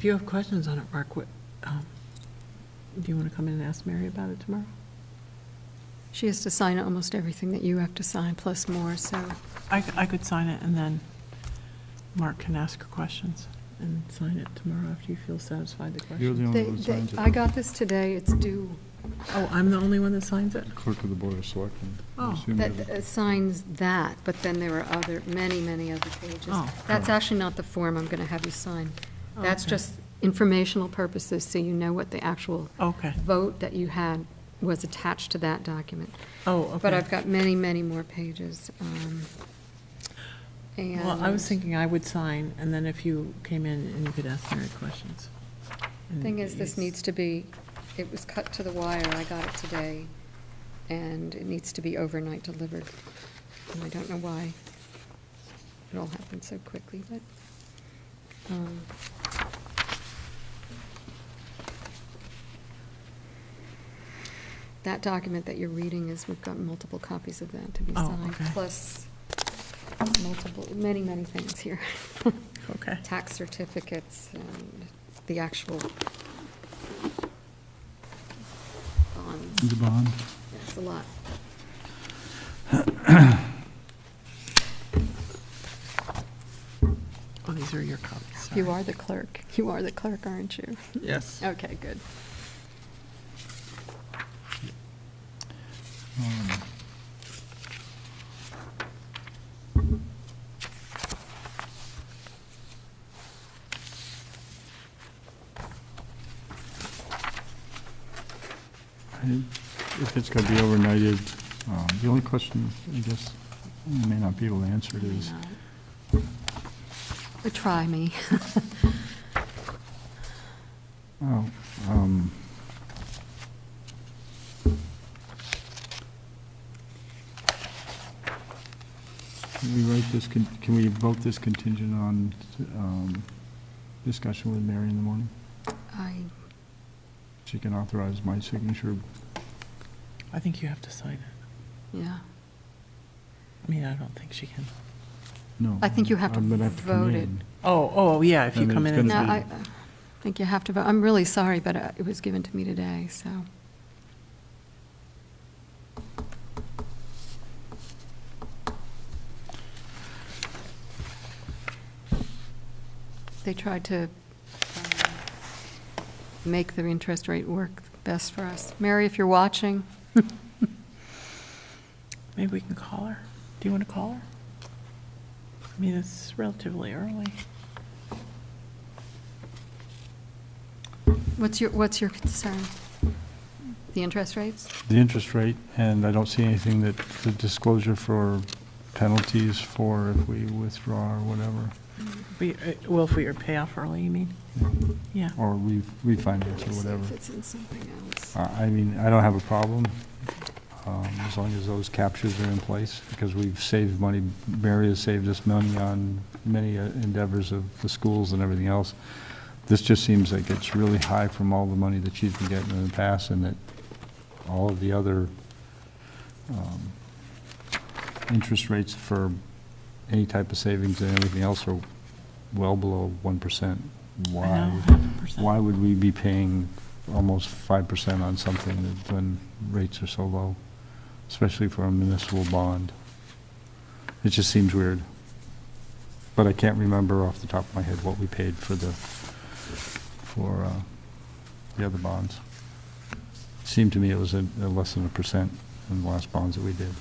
If you have questions on it, Mark, do you want to come in and ask Mary about it tomorrow? She has to sign almost everything that you have to sign, plus more, so. I could sign it, and then Mark can ask her questions and sign it tomorrow after you feel satisfied the You're the questions. only one that signs it. I got this today, it's due, Oh, I'm the only one that signs it? Clerk of the Board of Selectmen. I Oh. assume that you're the- signs that, but then there are many other pages. Oh. That's actually not the form I'm gonna have you sign. Oh, That's okay. just informational purposes, so you know what the actual Okay. vote that you had was attached to that document. Oh, okay. But I've got many more pages. Well, I was And thinking I would sign, and then if you came in and you could ask Mary questions. And thing is, this it's- needs to be, it was cut to the wire, I got it today, and it needs to be overnight delivered. And I don't know why it all happened so quickly, but, that document that you're reading is, we've got multiple copies of that to be Oh, signed, okay. plus many things here. Okay. Tax certificates and the actual bonds. The bond. It's a lot. Oh, these are your copies, You sorry. are the clerk. You are the clerk, aren't you? Yes. Okay, good. If it's going to be overnighted, the only question, I guess, you may not be able to answer it is, Try me. oh, can we write this, can we vote this contingent on discussion with Mary in the morning? I, She can authorize my signature. I think you have to sign it. yeah. I mean, I don't think she can. No. I think you have to I'm gonna come vote it. in. Oh, yeah, if I you mean, come it's in and gonna No, sign. I think you have to vote. I'm really sorry, but it was given to me today, so. They tried to make the interest rate work best for us. Mary, if you're watching, Maybe we can call her. Do you want to call her? I mean, it's relatively early. what's your concern? The interest rates? The interest rate, and I don't see anything that, the disclosure for penalties for if we withdraw or whatever, Well, if we pay off early, you mean? Yeah. or refinance or See whatever. if it's in something else. I mean, I don't have a problem, as long as those captures are in place, because we've saved money. Mary has saved us money on many endeavors of the schools and everything else. This just seems like it's really high from all the money that she's been getting in the past, and that all of the other interest rates for any type of savings and everything else are well below 1%. I Why? know, 100%. Why would we be paying almost 5% on something when rates are so low, especially for a municipal bond? It just seems weird. But I can't remember off the top of my head what we paid for the other bonds. It seemed to me it was a less than 1% in the last bonds that we did.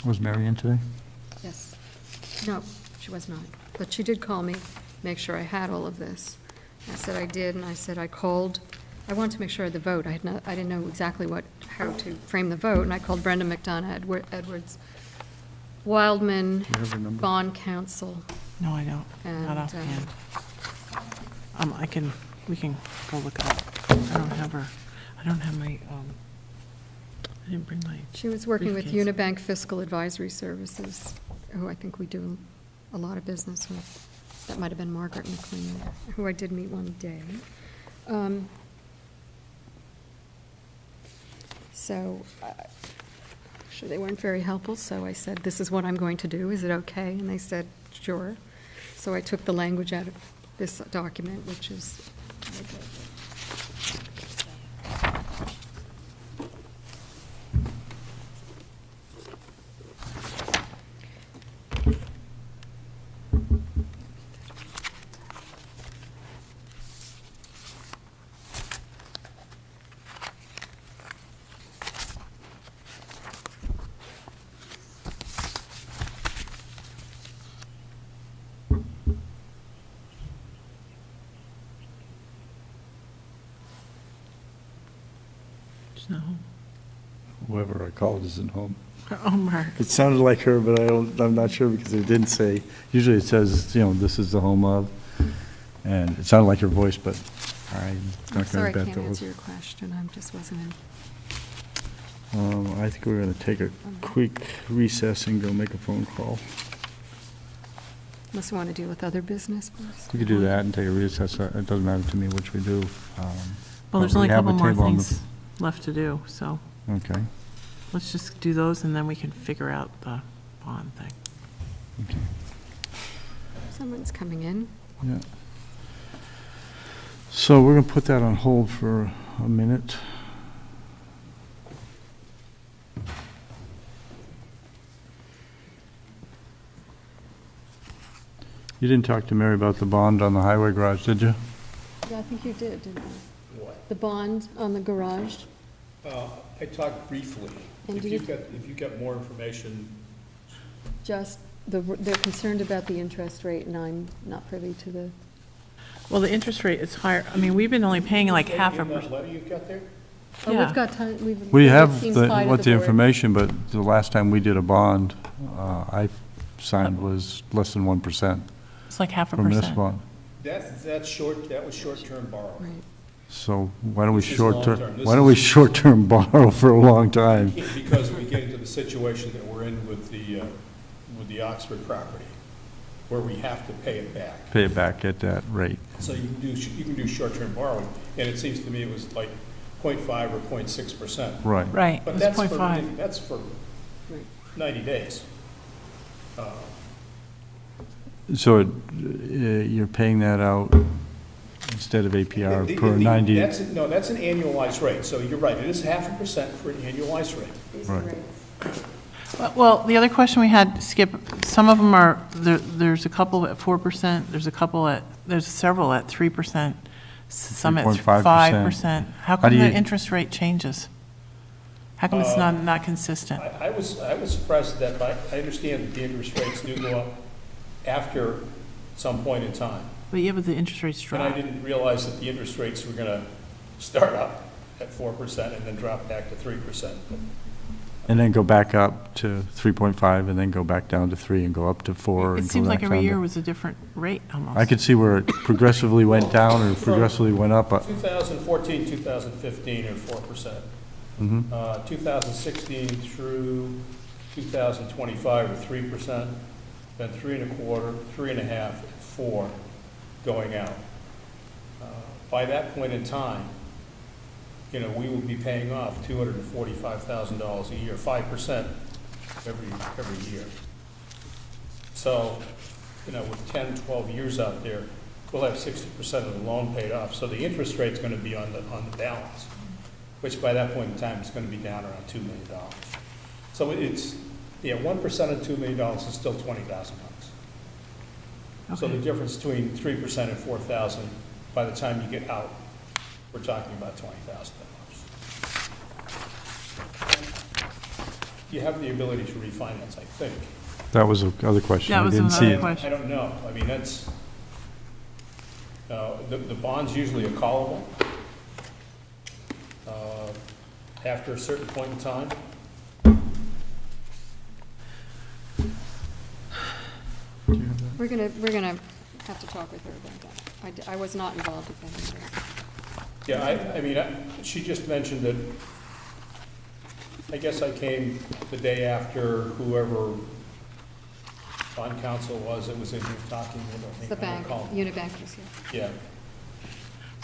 Was Mary in today? Yes. No, she was not. But she did call me, make sure I had all of this. I said I did, and I said I called. I wanted to make sure I had the vote. I didn't know exactly how to frame the vote, and I called Brenda McDonough, Edwards, Wildman, Do you have her number? Bond Council, No, I don't. and, Not offhand. We can go look it up. I don't have my, I didn't bring my, she was working with Briefcase. Unibank Fiscal Advisory Services, who I think we do a lot of business with. That might have been Margaret McLean, who I did meet one day. So, Sure, they weren't very helpful, so I said, this is what I'm going to do, is it okay? And they said, sure. So I took the language out of this document, which is, No. Whoever I called isn't home. Oh, Mark. It sounded like her, but I'm not sure because it didn't say, usually it says, this is the home of, and it sounded like her voice, but I'm I'm not going sorry, to I bet can't that was. answer your question, I just wasn't in. I think we're going to take a quick recess and go make a phone call. Unless you want to deal with other business first. We could do that and take a recess. It doesn't matter to me which we do. Well, there's we only a have couple more table on the- things left to do, so Okay. let's just do those, and then we can figure out the bond thing. Someone's coming in. Yeah. So we're going to put that on hold for a minute. You didn't talk to Mary about the bond on the highway garage, did you? Yeah, I think you did, didn't you? What? The bond on the garage. I talked briefly. And If do you- you've got more information, Just, they're concerned about the interest rate, and I'm not privy to the, Well, the interest rate is higher. I mean, we've been only paying like half a in that percent. letter you've got there? oh, Yeah. we've got time, We it have seems the fine to what the board. information, but the last time we did a bond, I signed was less than 1% It's like half a from this percent. bond. That was short-term borrowing. Right. So why don't we This is short-term, long-term. This why don't we is- short-term borrow for a long time? Because we get into the situation that we're in with the Oxford property, where we have to pay it back. Pay it back at that rate. So you can do short-term borrowing, and it seems to me it was like 0.5 or 0.6%. Right. Right, But it's 0.5. that's for Right. 90 days. So you're paying that out instead of APR per 90? No, that's an annualized rate, so you're right, it is 0.5% for an annualized rate. Right. Well, the other question we had, Skip, some of them are, there's a couple at 4%, there's several at 3%, some at 3.5%. 5%. How How come do the you- interest rate changes? How come it's not consistent? I was surprised at that, but I understand that the interest rates do go up after some point in time. But yeah, but the interest rates And I drop. didn't realize that the interest rates were gonna start up at 4% and then drop back to 3%. And then go back up to 3.5, and then go back down to 3, and go up to 4, It and go seems back like every down year to... was a different rate almost. I could see where it progressively went down or progressively went up. 2014, 2015 are 4%. Mhm. 2016 through 2025 are 3%, then 3.25, 3.5, 4 going out. By that point in time, we will be paying off $245,000 a year, 5% every year. So, with 10, 12 years out there, we'll have 60% of the loan paid off. So the interest rate's gonna be on the balance, which by that point in time is gonna be down around $2 million. So it's, 1% of $2 million is still $20,000. So the Okay. difference between 3% and 4,000, by the time you get out, we're talking about $20,000. You have the ability to refinance, I think. That was the other question. That I was didn't see another it. question. I don't know, I mean, that's, the bond's usually a callable after a certain point in time. We're gonna have to talk with her about that. I was not involved with that either. Yeah, I mean, she just mentioned that, I guess I came the day after whoever bond counsel was that was in here talking with, I The think, I bank, recall. Unibank was here. Yeah,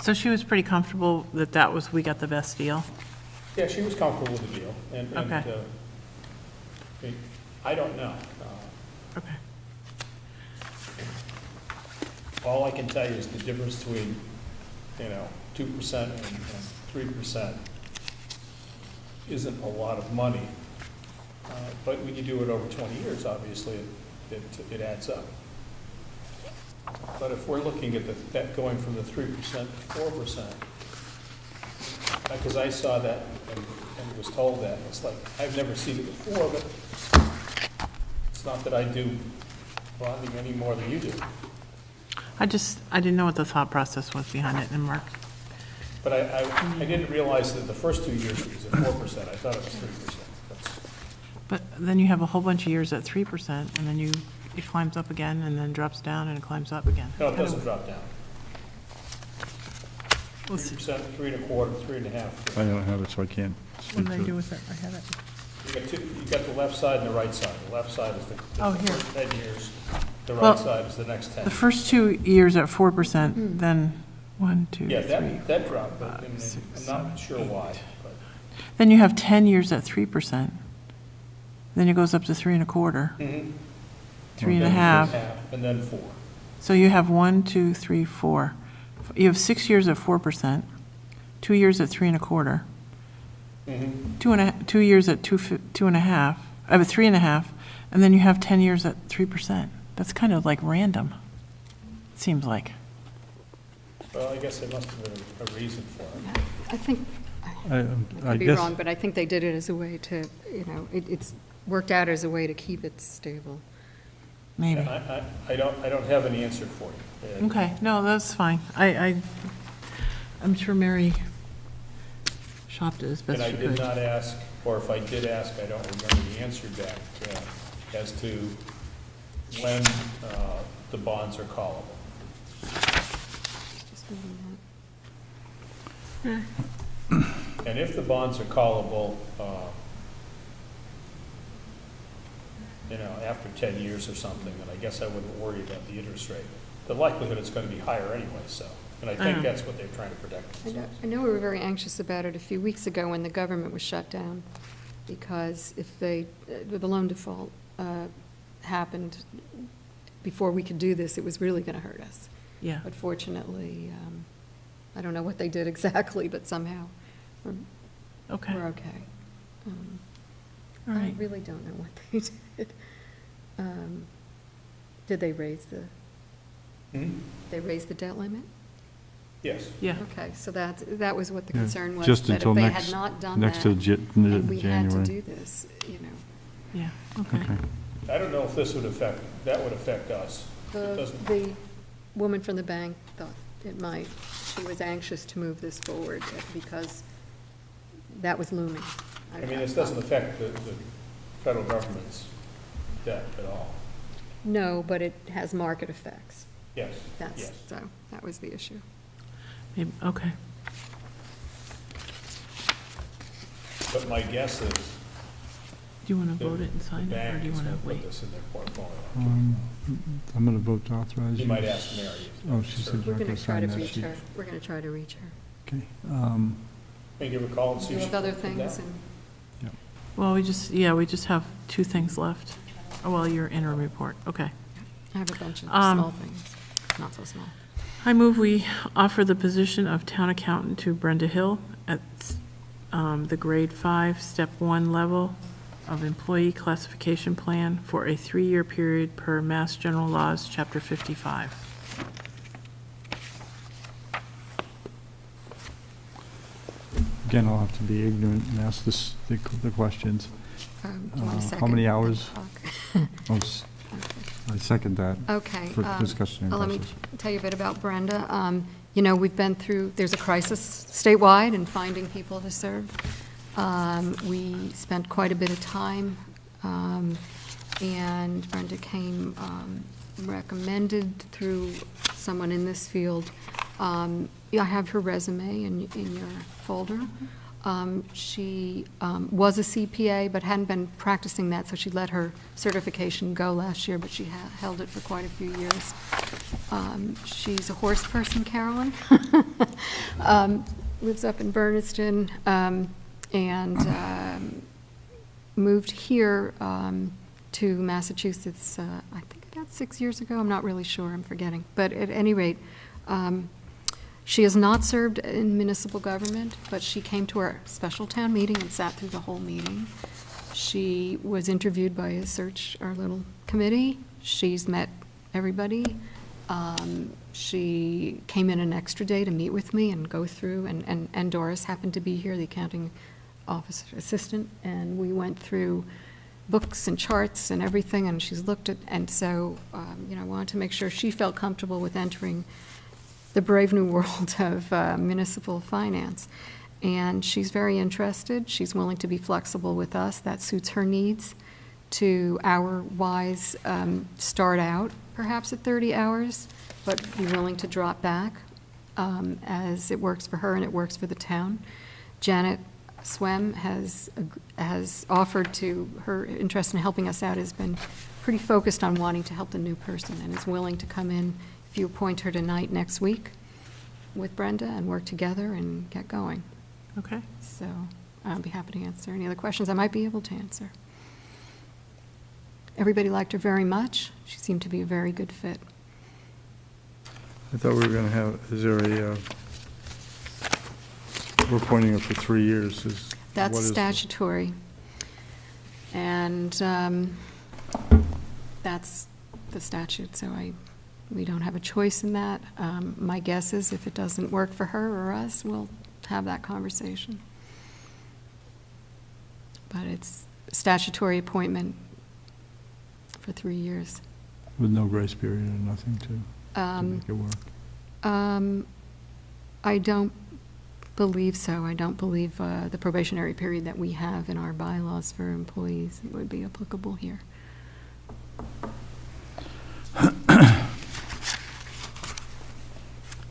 So she was pretty comfortable that we got the best deal? yeah, she was comfortable with the deal, and Okay. I don't know. Okay. All I can tell you is the difference between, 2% and 3% isn't a lot of money. But when you do it over 20 years, obviously, it adds up. But if we're looking at that going from the 3% to 4%, because I saw that and was told that, it's like, I've never seen it before, but it's not that I do bonding any more than you do. I didn't know what the thought process was behind it, and Mark, But I didn't realize that the first 2 years it was at 4%, I thought it was 3%. but then you have a whole bunch of years at 3%, and then it climbs up again, and then drops down, and it climbs up again. No, it doesn't drop down. We'll see. 3%, 3.25%, 3.5%. I don't have it, so I can't What speak did I to do it. with it? I had it. You got the left side and the right side. The left side is the Oh, here. first 10 years. The Well, right side is the next 10. The first 2 years at 4%, then 1, 2, 3. Yeah, that dropped, but 5, I'm 6, not 7, sure 8. why. But Then you have 10 years at 3%. Then it goes up to 3.25, 3.5. And then 4. So you have 1, 2, 3, 4. You have 6 years at 4%, 2 years at 3.25, 2 years at 2.5, 3.5, and then you have 10 years at 3%. That's kind of like random, it seems like. Well, I guess there must have been a reason for it. I think, I I could be guess, wrong, but I think they did it as a way to, it's worked out as a way to keep it stable. Maybe. I don't have an answer for you. And Okay, no, that's fine. I'm sure Mary shopped it as best And I she did could. not ask, or if I did ask, I don't remember the answer back as to when the bonds are callable. Just reading And if the bonds are callable, after 10 years or something, then I guess I wouldn't worry about the interest rate. The likelihood it's going to be higher anyway, so, and I think that's what they're trying to protect that. themselves. I know we were very anxious about it a few weeks ago when the government was shut down, because if the loan default happened before we could do this, it was really going to hurt us. Yeah, But fortunately, I don't know what they did exactly, but somehow okay, we're okay. all I right. really don't know what they did. Did they raise the debt limit? Yes. Yeah, Okay, so that was what the Yeah, concern was, just that until if they next- had not done next to that, and we had to January. do this, yeah, okay. Okay. I don't know if that would affect us. It doesn't. The woman from the bank thought it might. She was anxious to move this forward because that was looming. I mean, this doesn't affect the federal government's debt at all. No, but it has market effects. Yes, That's, yes. so, that was the issue. Maybe, okay. But my guess is Do you want to the vote it and the sign it, bank or do you is want going to to wait? put this in their portfolio. I'm going to vote to authorize You you. might ask Mary. Oh, she said We're we're not going going to to try sign to that reach sheet. her. We're going to try to reach her. Okay. Maybe give her a call and see if she With can other put things that. and. Well, we just have 2 things left. Oh, well, your interim report, okay. I have a bunch of Um, small things, not so small. I move we offer the position of town accountant to Brenda Hill at the grade 5, step 1 level of employee classification plan for a 3-year period per Mass General Laws, Chapter 55. Again, I'll have to be ignorant and ask the questions. Do you want a How second? many Then hours? talk. Oh, I second that Okay. for discussion and Let me process. tell you a bit about Brenda. We've been through, there's a crisis statewide in finding people to serve. We spent quite a bit of time, and Brenda came recommended through someone in this field. I have her resume in your folder. She was a CPA, but hadn't been practicing that, so she let her certification go last year, but she held it for quite a few years. She's a horse person, Carolyn. Lives up in Berniston, and moved here to Massachusetts, I think about 6 years ago. I'm not really sure, I'm forgetting. But at any rate, she has not served in municipal government, but she came to our special town meeting and sat through the whole meeting. She was interviewed by our little committee. She's met everybody. She came in an extra day to meet with me and go through, and Doris happened to be here, the accounting officer assistant, and we went through books and charts and everything, and she's looked at, and so, I wanted to make sure she felt comfortable with entering the brave new world of municipal finance. And she's very interested. She's willing to be flexible with us. That suits her needs to hour-wise start out perhaps at 30 hours, but be willing to drop back as it works for her and it works for the town. Janet Swem has offered to, her interest in helping us out has been pretty focused on wanting to help the new person and is willing to come in if you appoint her tonight next week with Brenda and work together and get going. Okay. So I'll be happy to answer any other questions I might be able to answer. Everybody liked her very much. She seemed to be a very good fit. I thought we were going to have, is there we're appointing her for 3 years. That's statutory. And that's the statute, so we don't have a choice in that. My guess is if it doesn't work for her or us, we'll have that conversation. But it's a statutory appointment for 3 years. With no grace period and nothing to make it work? I don't believe so. I don't believe the probationary period that we have in our bylaws for employees would be applicable here.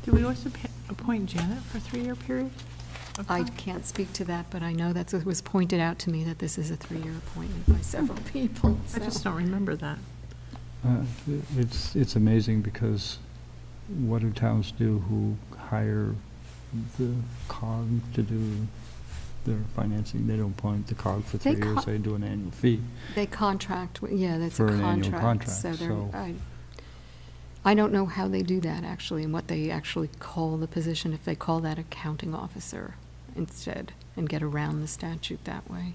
Do we also appoint Janet for a 3-year period? I can't speak to that, but I know that it was pointed out to me that this is a 3-year appointment by several people. I just don't remember that. It's amazing because what do towns do who hire the COG to do their financing? They don't appoint the COG for 3 years, they do an annual fee. They contract, yeah, that's a For an contract. annual contract, So so- I don't know how they do that, actually, and what they actually call the position, if they call that accounting officer instead, and get around the statute that way.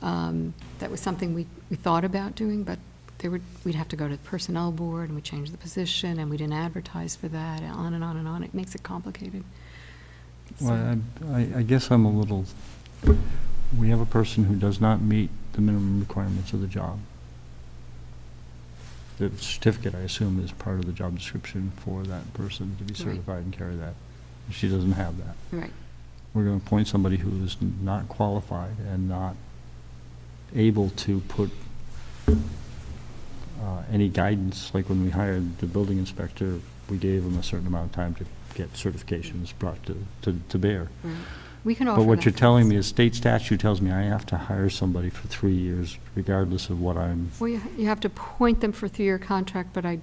That was something we thought about doing, but we'd have to go to the personnel board, and we changed the position, and we didn't advertise for that, and on and on and on. It makes it complicated. Well, I guess I'm a little, we have a person who does not meet the minimum requirements of the job. The certificate, I assume, is part of the job description for that person to be Right. certified and carry that. She doesn't have that. Right. We're going to appoint somebody who is not qualified and not able to put any guidance. Like when we hired the building inspector, we gave him a certain amount of time to get certifications brought to bear. Right. We can offer But what that you're to telling us. me is state statute tells me I have to hire somebody for 3 years regardless of what I'm, Well, you have to appoint them for a 3-year contract, but I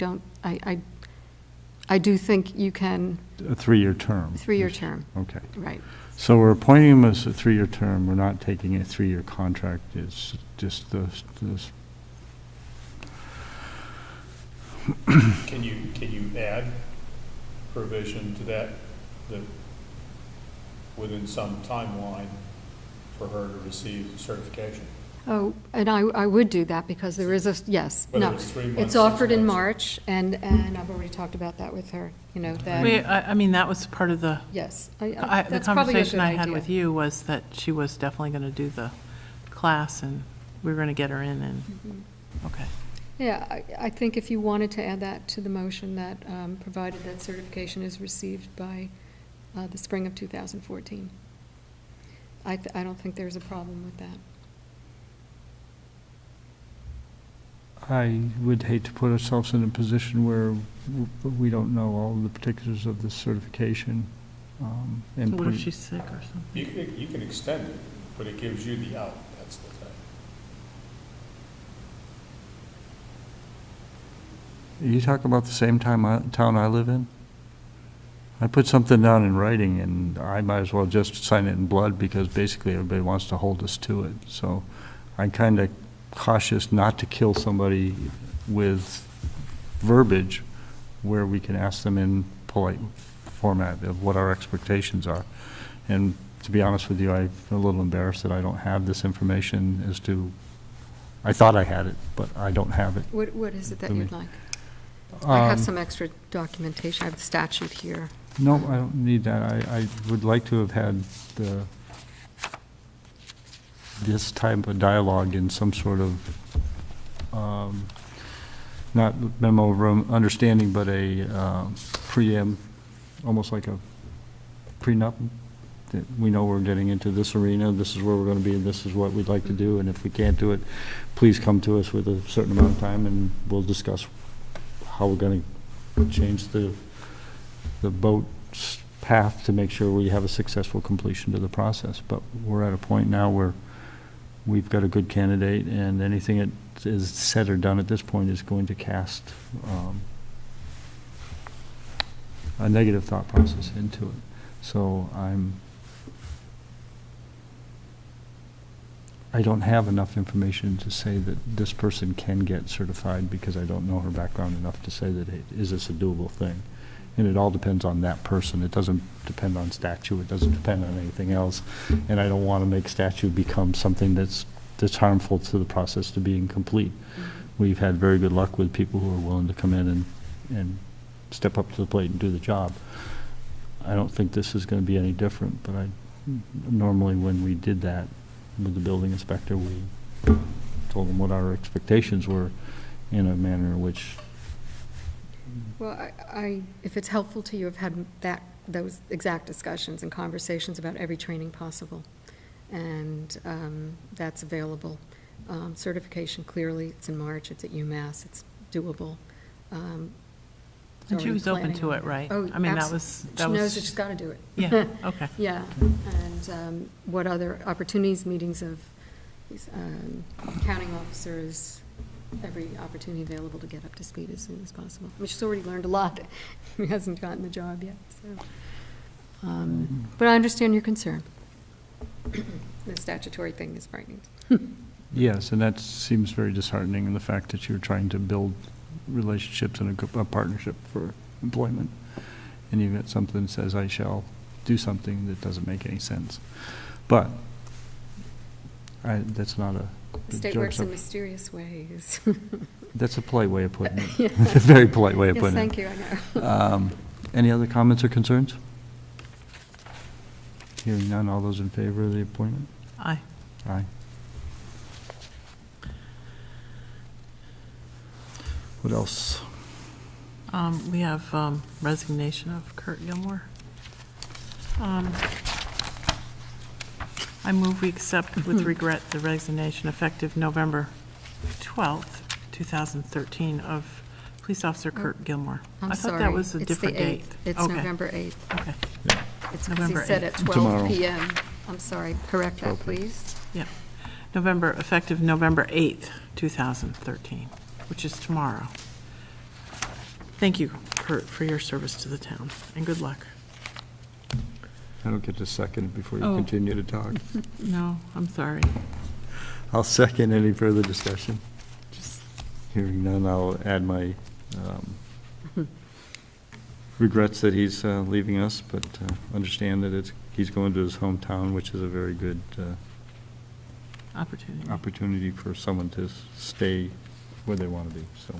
do think you can, a 3-year term. 3-year term, Okay. right. So we're appointing him as a 3-year term. We're not taking a 3-year contract. It's just this. Can you add provision to that within some timeline for her to receive certification? Oh, and I would do that because there is yes, Whether no. it's 3 months, It's 6 offered in months. March, and I've already talked about that with her, that, I mean, that was part of the, yes. the That's probably a conversation good I had idea. with you was that she was definitely going to do the class, and we were going to get her in, and, okay. Yeah, I think if you wanted to add that to the motion, that provided that certification is received by the spring of 2014. I don't think there's a problem with that. I would hate to put ourselves in a position where we don't know all the particulars of the certification. And So what if put- she's sick or something? You can extend it, but it gives you the out, that's the thing. You talk about the same town I live in? I put something down in writing, and I might as well just sign it in blood, because basically everybody wants to hold us to it. So I'm kind of cautious not to kill somebody with verbiage where we can ask them in polite format of what our expectations are. And to be honest with you, I'm a little embarrassed that I don't have this information as to, I thought I had it, but I don't have it. What is it that For me. you'd like? I have Um, some extra documentation. I have the statute here. No, I don't need that. I would like to have had this type of dialogue in some sort of, not memo of understanding, but a preamble, almost like a prenup, that we know we're getting into this arena, this is where we're going to be, and this is what we'd like to do, and if we can't do it, please come to us with a certain amount of time, and we'll discuss how we're going to change the boat's path to make sure we have a successful completion to the process. But we're at a point now where we've got a good candidate, and anything that is said or done at this point is going to cast a negative thought process into it. So I don't have enough information to say that this person can get certified, because I don't know her background enough to say that, hey, is this a doable thing? And it all depends on that person. It doesn't depend on statute. It doesn't depend on anything else. And I don't want to make statute become something that's harmful to the process to being complete. We've had very good luck with people who are willing to come in and step up to the plate and do the job. I don't think this is going to be any different, but normally when we did that with the building inspector, we told them what our expectations were in a manner in which. Well, if it's helpful to you, I've had those exact discussions and conversations about every training possible. And that's available. Certification, clearly, it's in March, it's at UMass, it's doable. And she was open to it, right? Oh, I mean, that She was. knows that she's got to do it. Yeah, okay. Yeah, and what other opportunities, meetings of these accounting officers, every opportunity available to get up to speed as soon as possible. I mean, she's already learned a lot. She hasn't gotten the job yet, so. But I understand your concern. The statutory thing is frightening. Yes, and that seems very disheartening in the fact that you're trying to build relationships and a partnership for employment, and you've got something that says, I shall do something that doesn't make any sense. But that's not The state works in mysterious ways. That's a polite way of putting it. Yeah. A very polite way of Yes, putting it. thank you, I know. Any other comments or concerns? Hearing none, all those in favor of the appointment? Aye. Aye. What else? We have resignation of Kurt Gilmore. I move we accept with regret the resignation effective November 12th, 2013 of Police Officer Kurt Gilmore. I'm I thought sorry, that was a it's different the date. 8th. It's Okay. November 8th. Okay, It's because he November said at 12 Tomorrow. PM. I'm sorry, correct that, 12 please. effective November 8th, 2013, which is tomorrow. Thank you, Kurt, for your service to the town, and good luck. I don't get to second it before you Oh. continue to talk. No, I'm sorry. I'll second any further discussion. Hearing none, I'll add my regrets that he's leaving us, but understand that he's going to his hometown, which is a very good Opportunity. opportunity for someone to stay where they want to be, so.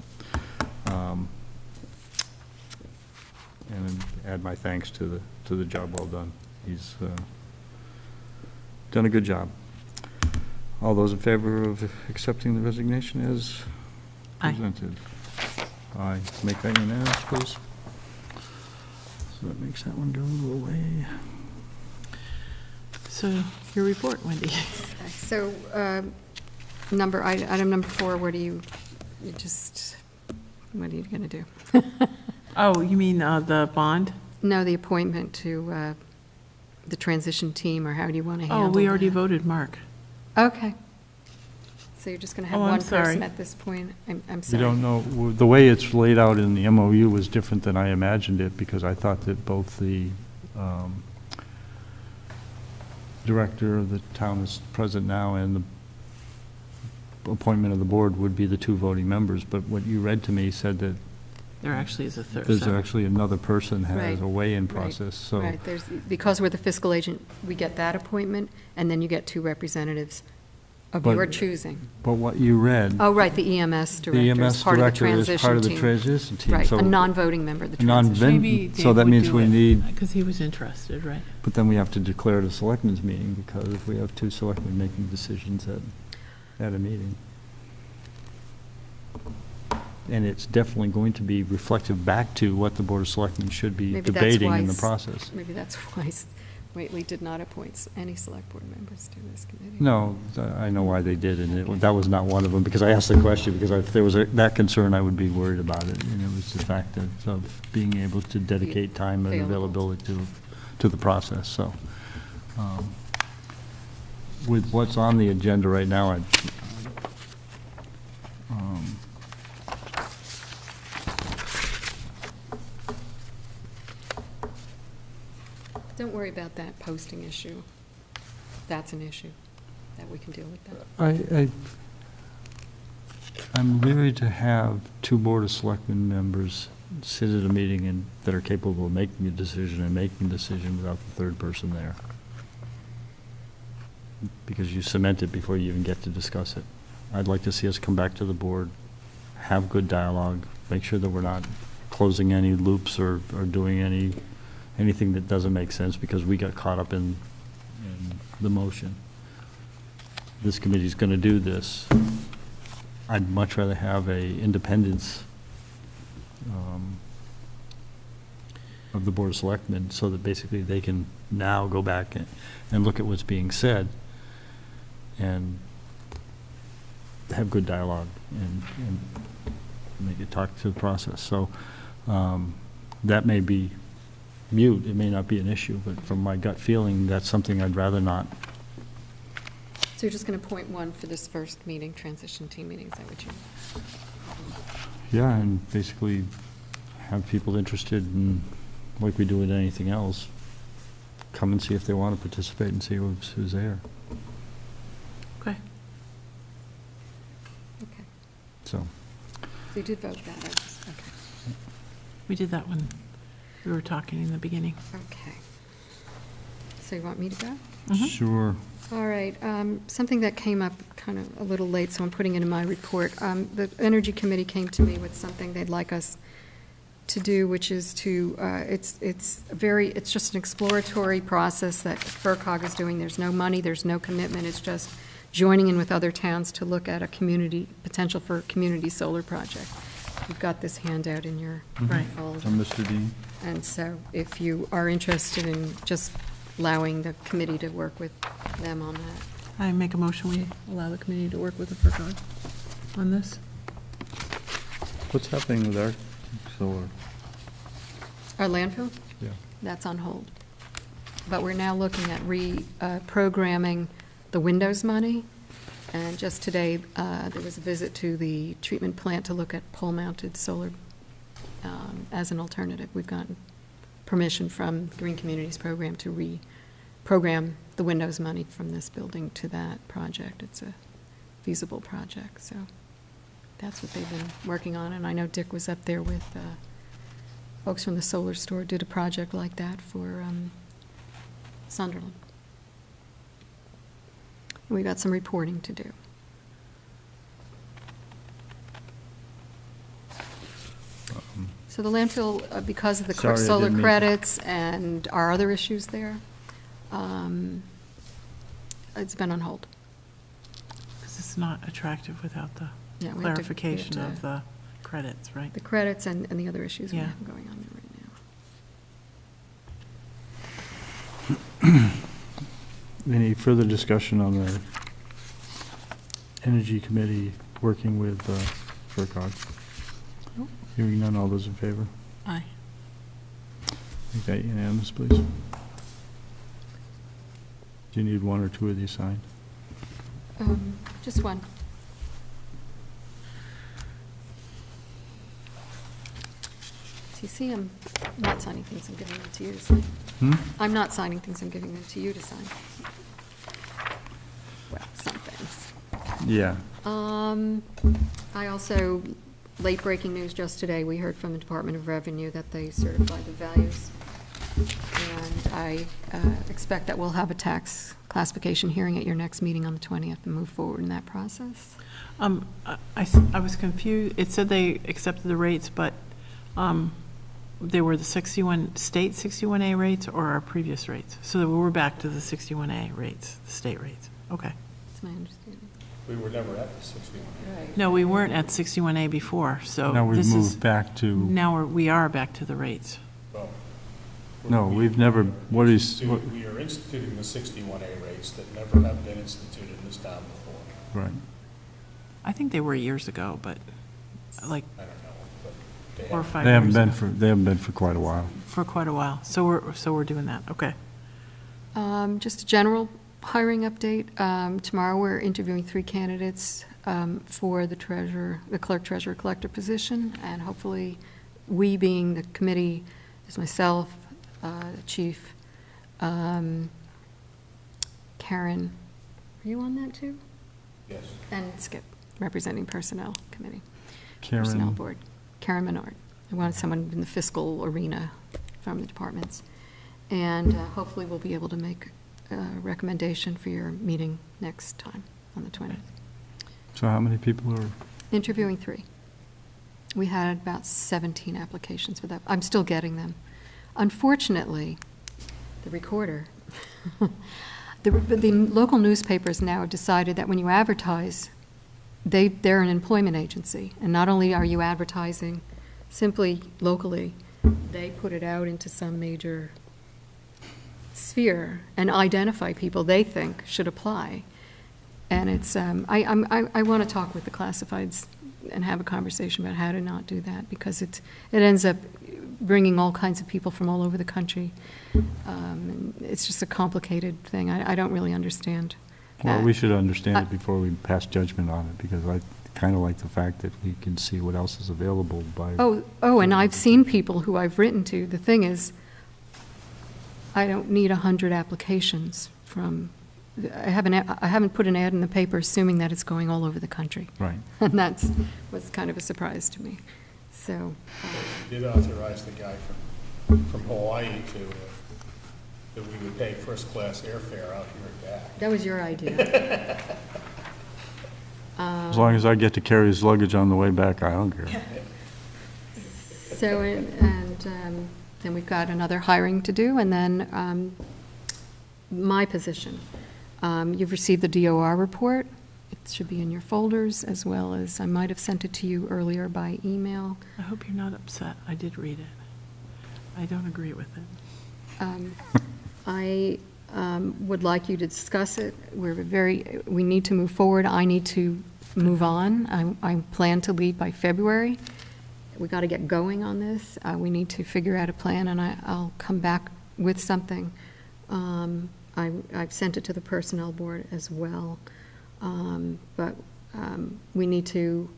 And add my thanks to the job well done. He's done a good job. All those in favor of accepting the resignation as Aye. presented? Aye. Make that unanimous, please. So that makes that one go away. So, your report, Wendy. Okay, so, item number 4, what are you gonna do? Oh, you mean the bond? No, the appointment to the transition team, or how do you want to handle Oh, that? we already voted Mark. Okay. So you're just going to have Oh, I'm one person sorry. at this point? I'm We sorry. don't know, the way it's laid out in the MOU was different than I imagined it, because I thought that both the director of the town is present now and the appointment of the board would be the 2 voting members, but what you read to me said that There actually is a third. there's actually another person has Right, a weigh-in right, process, so. Right, because we're the fiscal agent, we get that appointment, and then you get 2 representatives of But- your choosing. But what you read, Oh, right, the EMS the director is EMS part of the director is part transition of the team. transition team, Right, so. a non-voting member of the non- transition. Maybe so Dave that would means do we it, need- because he was interested, right? But then we have to declare it a selectmen's meeting, because if we have 2 selectmen making decisions at a meeting. And it's definitely going to be reflective back to what the Board of Selectmen should be Maybe that's debating why in the s- process. Maybe that's why Whately did not appoint any select board members to this committee. No, I know why they did, and that was not one of them, because I asked the question, because if there was that concern, I would be worried about it, and it was the fact of being able to dedicate time and available. availability to the process, so. With what's on the agenda right now, Don't worry about that posting issue. That's an issue, that we can deal with that. I'm leery to have 2 Board of Selectmen members sit at a meeting and that are capable of making a decision without the 3rd person there. Because you cement it before you even get to discuss it. I'd like to see us come back to the board, have good dialogue, make sure that we're not closing any loops or doing anything that doesn't make sense because we got caught up in the motion. This committee's gonna do this. I'd much rather have a independence of the Board of Selectmen, so that basically they can now go back and look at what's being said and have good dialogue and make it talk to the process. So that may be mute, it may not be an issue, but from my gut feeling, that's something I'd rather not. So you're just going to appoint one for this first meeting, transition team meeting, is that what you? Yeah, and basically have people interested in, like we do with anything else, come and see if they want to participate and see who's there, Okay. Okay, so. so you did vote that, I just, okay. We did that when we were talking in the beginning. Okay. So you want me to go? Mhm. Sure. All right, something that came up kind of a little late, so I'm putting it in my report. The Energy Committee came to me with something they'd like us to do, which is to, it's just an exploratory process that FERCog is doing. There's no money, there's no commitment, it's just joining in with other towns to look at a potential for a community solar project. You've got this handout in your Right. folder. So, Mr. Dean? And so if you are interested in just allowing the committee to work with them on that. I make a motion, we allow the committee to work with the FERCog on this. What's happening with our solar? Our landfill? Yeah. That's on hold. But we're now looking at reprogramming the Windows money. And just today, there was a visit to the treatment plant to look at pole-mounted solar as an alternative. We've gotten permission from Green Communities Program to reprogram the Windows money from this building to that project. It's a feasible project, so that's what they've been working on. And I know Dick was up there with folks from the solar store, did a project like that for Sunderland. We got some reporting to do. So the landfill, because of the Sorry, I solar didn't mean to- credits and our other issues there, it's been on hold. Because it's not attractive without the Yeah, we have to- clarification of the credits, right? The credits and the other issues we Yeah. have going on there right now. Any further discussion on the Energy Committee working with FERCog? Nope. Hearing none, all those in favor? Aye. Make that unanimous, please. Do you need 1 or 2 of these signed? Just one. So you see, I'm not signing things, I'm giving them to you to sign. I'm not signing things, I'm giving them to you to sign. Well, some things. Yeah. I also, late breaking news just today, we heard from the Department of Revenue that they certified the values. And I expect that we'll have a tax classification hearing at your next meeting on the 20th and move forward in that process. I was confused. It said they accepted the rates, but they were the 61, state 61A rates or our previous rates? So we're back to the 61A rates, the state rates. Okay. That's my understanding. We were never at the 61. Right. No, we weren't at 61A before, so Now we've this is, moved back to, now we are back to the rates. Well, no, we've never, what is, what- We are instituting the 61A rates that never have been instituted in this town before. right. I think they were years ago, but like I don't know, but they 4 or have. 5 They haven't years been ago. they haven't been for quite a while. For quite a while. So we're doing that. Okay. Just a general hiring update. Tomorrow, we're interviewing 3 candidates for the clerk, treasurer, collector position, and hopefully, we being the committee, is myself, Chief, Karen, are you on that too? Yes. And Skip, representing Personnel Committee, Personnel Karen, Board. Karen Menard. I wanted someone in the fiscal arena from the departments. And hopefully, we'll be able to make a recommendation for your meeting next time on the 20th. so how many people are, Interviewing 3. We had about 17 applications for that. I'm still getting them. Unfortunately, the recorder, the local newspapers now have decided that when you advertise, they're an employment agency. And not only are you advertising simply locally, they put it out into some major sphere and identify people they think should apply. And it's, I want to talk with the classifieds and have a conversation about how to not do that, because it ends up bringing all kinds of people from all over the country. And it's just a complicated thing. I don't really understand well, that. we should understand it before we pass judgment on it, because I kind of like the fact that we can see what else is available by. Oh, and I've seen people who I've written to. The thing is, I don't need 100 applications from, I haven't put an ad in the paper assuming that it's going all over the country. Right. And that's was kind of a surprise to me. So, We did authorize the guy from Hawaii to, that we would pay first-class airfare out here and back. that was your idea. As long as I get to carry his luggage on the way back, I don't care. So, then we've got another hiring to do, and then my position. You've received the DOR report. It should be in your folders, as well as, I might have sent it to you earlier by email. I hope you're not upset. I did read it. I don't agree with it. I would like you to discuss it. We need to move forward. I need to move on. I plan to leave by February. We got to get going on this. We need to figure out a plan, and I'll come back with something. I've sent it to the Personnel Board as well. But we need to,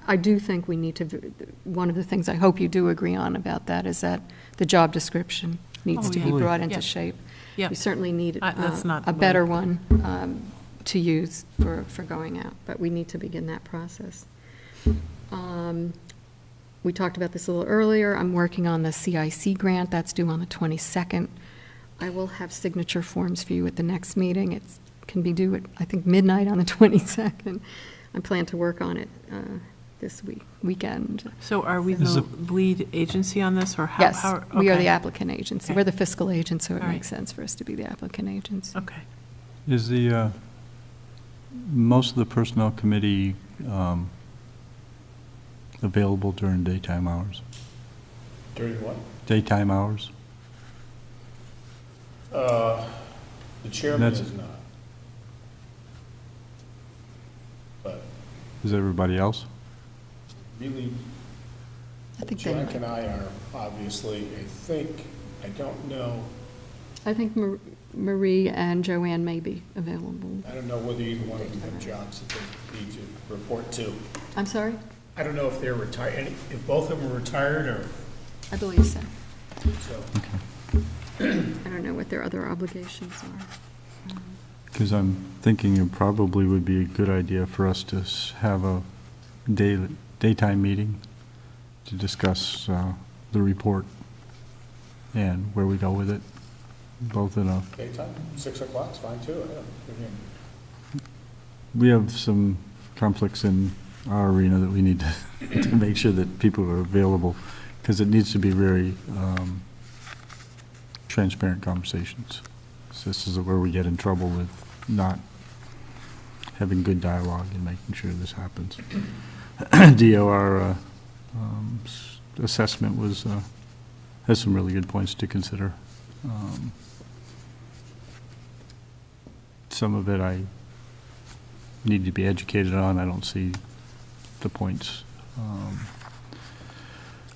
I do think we need to, one of the things I hope you do agree on about that is that the job description needs Oh, to yeah. be brought Yeah. into shape. Yeah. We certainly need That's not a the better way- one to use for going out, but we need to begin that process. We talked about this a little earlier. I'm working on the CIC grant. That's due on the 22nd. I will have signature forms for you at the next meeting. It can be due at, I think, midnight on the 22nd. I plan to work on it this weekend. So are we Is the lead agency on this, or how? Yes, how- we are okay. the applicant agency. Okay. We're the fiscal agent, so it All right. makes sense for us to be the applicant agency. Okay. Is the, most of the Personnel Committee available during daytime hours? During what? Daytime hours? The chairman That's- is not. But Is everybody else? really, I think they Jack might. and I are obviously, I don't know, I think Marie and Joanne may be available. I don't know whether either one of them have jobs that they need to report to. I'm sorry? I don't know if they're retired, if both of them are retired or, I believe so. so. I don't know what their other obligations are. Because I'm thinking it probably would be a good idea for us to have a daytime meeting to discuss the report and where we go with it, both in a, Daytime, 6 o'clock's fine too, we have some conflicts in our arena that we need to make sure that people are available, because it needs to be very transparent conversations. So this is where we get in trouble with not having good dialogue and making sure this happens. DOR assessment was, has some really good points to consider. Some of it I need to be educated on. I don't see the points.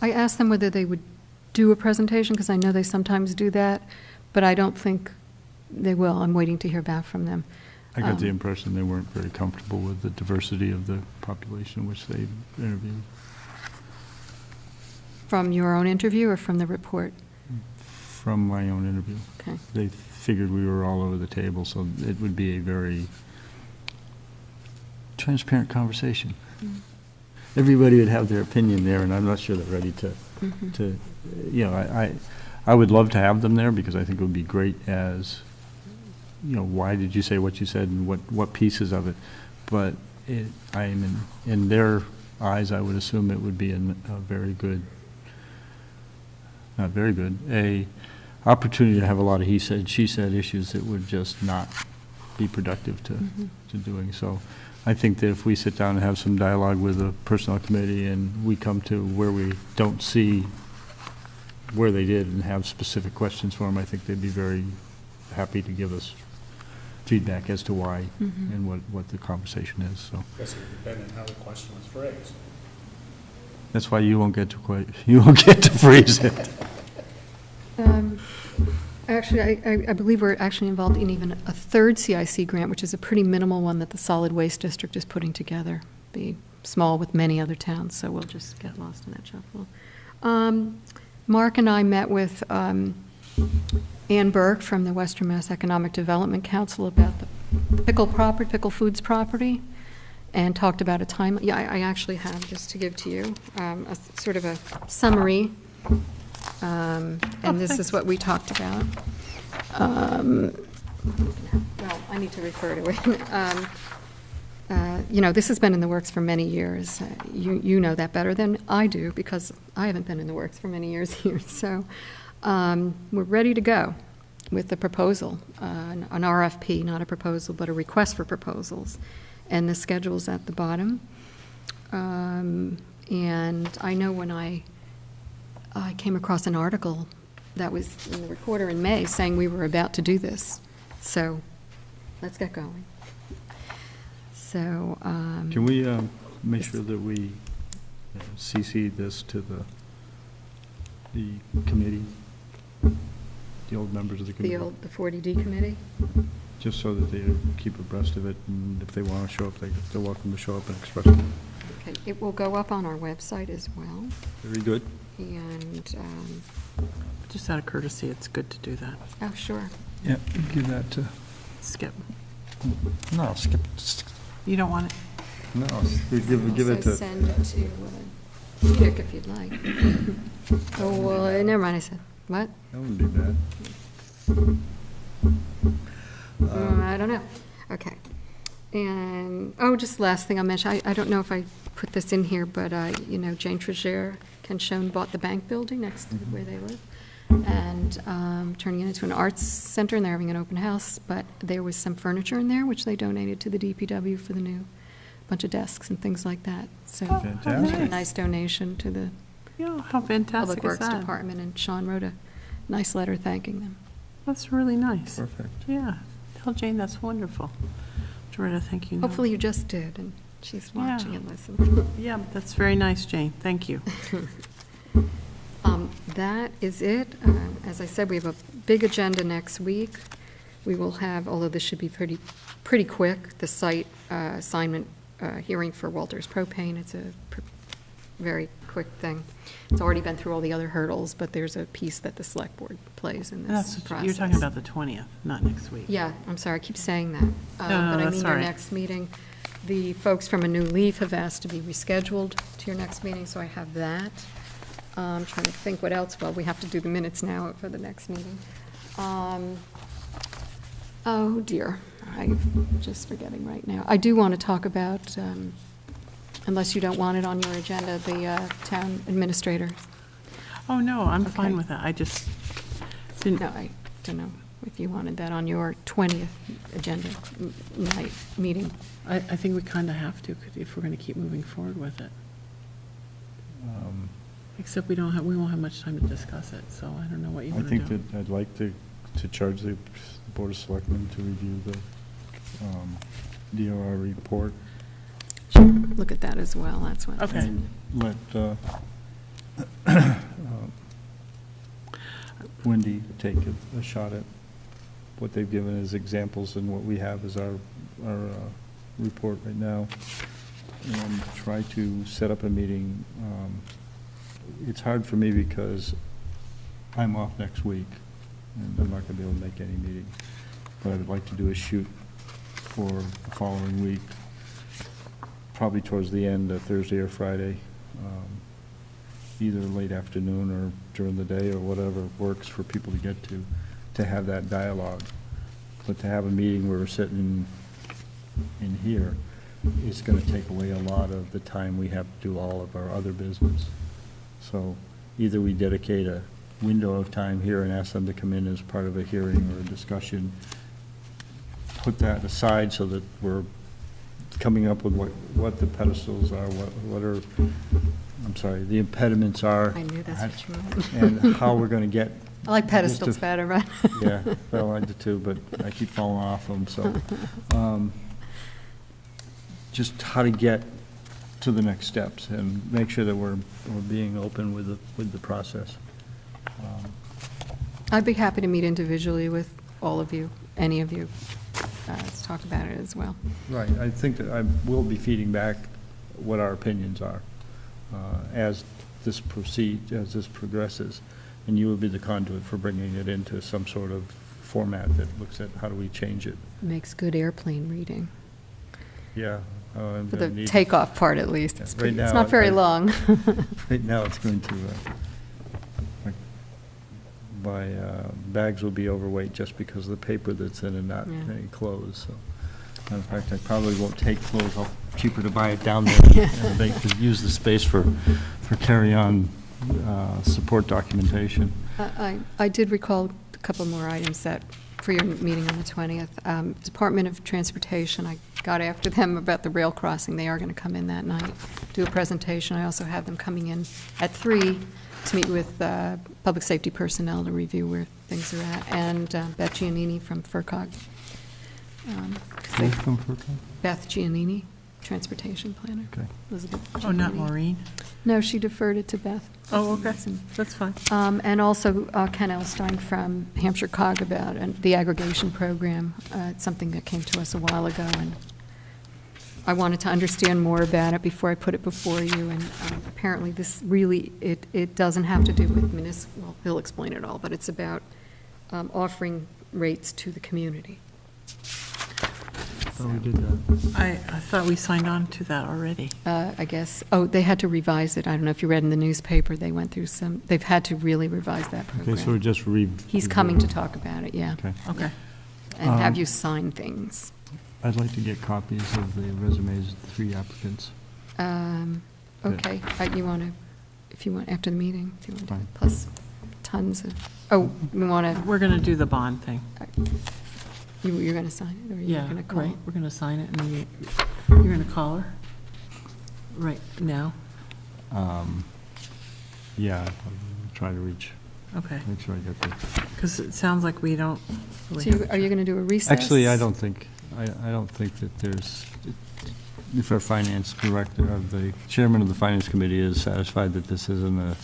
I asked them whether they would do a presentation, because I know they sometimes do that, but I don't think they will. I'm waiting to hear back from them. I got the impression they weren't very comfortable with the diversity of the population which they interviewed. From your own interview or from the report? From my own interview. Okay. They figured we were all over the table, so it would be a very transparent conversation. Everybody would have their opinion there, and I'm not sure they're ready to, you know, I would love to have them there, because I think it would be great as, you know, why did you say what you said, and what pieces of it? But I'm in their eyes, I would assume it would be a very good, not very good, a opportunity to have a lot of he said, she said issues that would just not be productive to doing. So I think that if we sit down and have some dialogue with the personnel committee, and we come to where we don't see where they did and have specific questions for them, I think they'd be very happy to give us feedback as to why and what the conversation is, so. Guess it would depend on how the question was phrased. That's why you won't get to phrase it. Actually, I believe we're actually involved in even a third CIC grant, which is a pretty minimal one that the Solid Waste District is putting together. Be small with many other towns, so we'll just get lost in that shuffle. Mark and I met with Ann Burke from the Western Mass Economic Development Council about the Pickle Foods property, and talked about a time. Yeah, I actually have, just to give to you, a sort of a summary. And this is what we talked about. Well, I need to refer to it. You know, this has been in the works for many years. You know that better than I do, because I haven't been in the works for many years here. So we're ready to go with the proposal, an RFP, not a proposal, but a request for proposals. And the schedule's at the bottom. And I know when I came across an article that was in the Recorder in May saying we were about to do this. So let's get going. So. Can we make sure that we CC this to the committee, the old members of the committee? The 40D committee? Just so that they keep abreast of it, and if they want to show up, they're welcome to show up and express it. Okay, it will go up on our website as well. Very good. And, Just out of courtesy, it's good to do that. oh, sure. Yeah, give that to, Skip. no, skip, You don't want it? no, give it Also to, send it to Dick if you'd like. Oh, well, never mind, I said, what? that wouldn't be bad. I don't know. Okay. And, oh, just last thing I'll mention, I don't know if I put this in here, but, you know, Jane Trigere, Ken Schoen bought the bank building next to where they live, and turning it into an arts center, and they're having an open house, but there was some furniture in there, which they donated to the DPW for the new bunch of desks and things like that. So, Fantastic. a nice donation to the Yeah, how Public fantastic is Works that? Department, and Sean wrote a nice letter thanking them. That's really nice. Perfect. Yeah, tell Jane that's wonderful. Loretta, thank you. Hopefully you just did, and she's Yeah. watching and listening. Yeah, that's very nice, Jane, thank you. That is it. As I said, we have a big agenda next week. We will have, although this should be pretty quick, the site assignment hearing for Walters Propane. It's a very quick thing. It's already been through all the other hurdles, but there's a piece that the select board plays in this process. You're talking about the 20th, not next week. Yeah, I'm sorry, I keep saying that. No, But I that's mean all your right. next meeting. The folks from A New Leaf have asked to be rescheduled to your next meeting, so I have that. I'm trying to think what else, well, we have to do the minutes now for the next meeting. Oh dear, I'm just forgetting right now. I do want to talk about, unless you don't want it on your agenda, the town administrator. Oh, no, I'm fine Okay. with that. I just didn't, No, I don't know if you wanted that on your 20th agenda night meeting. I think we kind of have to if we're going to keep moving forward with it. Except we won't have much time to discuss it, so I don't know what you I want to do. think that I'd like to charge the Board of Selectmen to review the DOR report. Look at that as well, that's what. Okay. And let Wendy take a shot at what they've given as examples and what we have as our report right now, and try to set up a meeting. It's hard for me because I'm off next week, and I'm not gonna be able to make any meetings. But I'd like to do a shoot for the following week, probably towards the end, Thursday or Friday, either late afternoon or during the day or whatever works for people to get to have that dialogue. But to have a meeting where we're sitting in here, it's gonna take away a lot of the time we have to do all of our other business. So either we dedicate a window of time here and ask them to come in as part of a hearing or a discussion, put that aside so that we're coming up with what the pedestals are, what are, I'm sorry, the impediments are. I knew that's what you meant. And how we're gonna get. I like just pedestals a- better, right? Yeah, well, I do too, but I keep falling off them, so. Just how to get to the next steps and make sure that we're being open with the process. I'd be happy to meet individually with all of you, any of you. Let's talk about it as well. Right, I think that I will be feeding back what our opinions are as this progresses, and you will be the conduit for bringing it into some sort of format that looks at how do we change it. Makes good airplane reading, Yeah. I'm for gonna the need- takeoff part at least. Yeah, It's right pretty- it's now, not very I- long. Right now, it's going to, my bags will be overweight just because of the paper that's in and not Yeah. any clothes, so. In fact, I probably won't take clothes, cheaper to buy it down there, and they could use the space for carry-on support documentation. I did recall a couple more items that, for your meeting on the 20th. Department of Transportation, I got after them about the rail crossing. They are going to come in that night, do a presentation. I also have them coming in at 3 to meet with public safety personnel to review where things are at, and Beth Giannini from FERCog. 'Cause they- Beth Giannini, Transportation Planner. Okay. Elizabeth oh, not Giannini. Maureen? No, she deferred it to Beth. Oh, okay, Some- that's fine. And also Ken Elstein from Hampshire COG about the aggregation program. It's something that came to us a while ago, and I wanted to understand more about it before I put it before you. And apparently this really, it doesn't have to do with well, he'll explain it all, but it's about offering rates to the community. Oh, we did that. I thought we signed on to that already. I guess, they had to revise it. I don't know if you read in the newspaper, they went through they've had to really revise that Okay, so we're program. just He's coming to talk about it, yeah, Okay. Okay. and have you sign things. I'd like to get copies of the resumes of the 3 applicants. Okay, you want to, if you want, after the meeting, if you want to, Fine. plus tons of, we want to, We're going to do the bond thing. you're going to sign it, or you're Yeah, going to call? right, we're going to sign it, and then you're going to call her? Right now? Yeah, I'll try to Okay, make sure I get the. because it sounds like we don't really So have. are you going to do a recess? Actually, I don't think that there's, if our finance director, the chairman of the finance committee is satisfied that this isn't an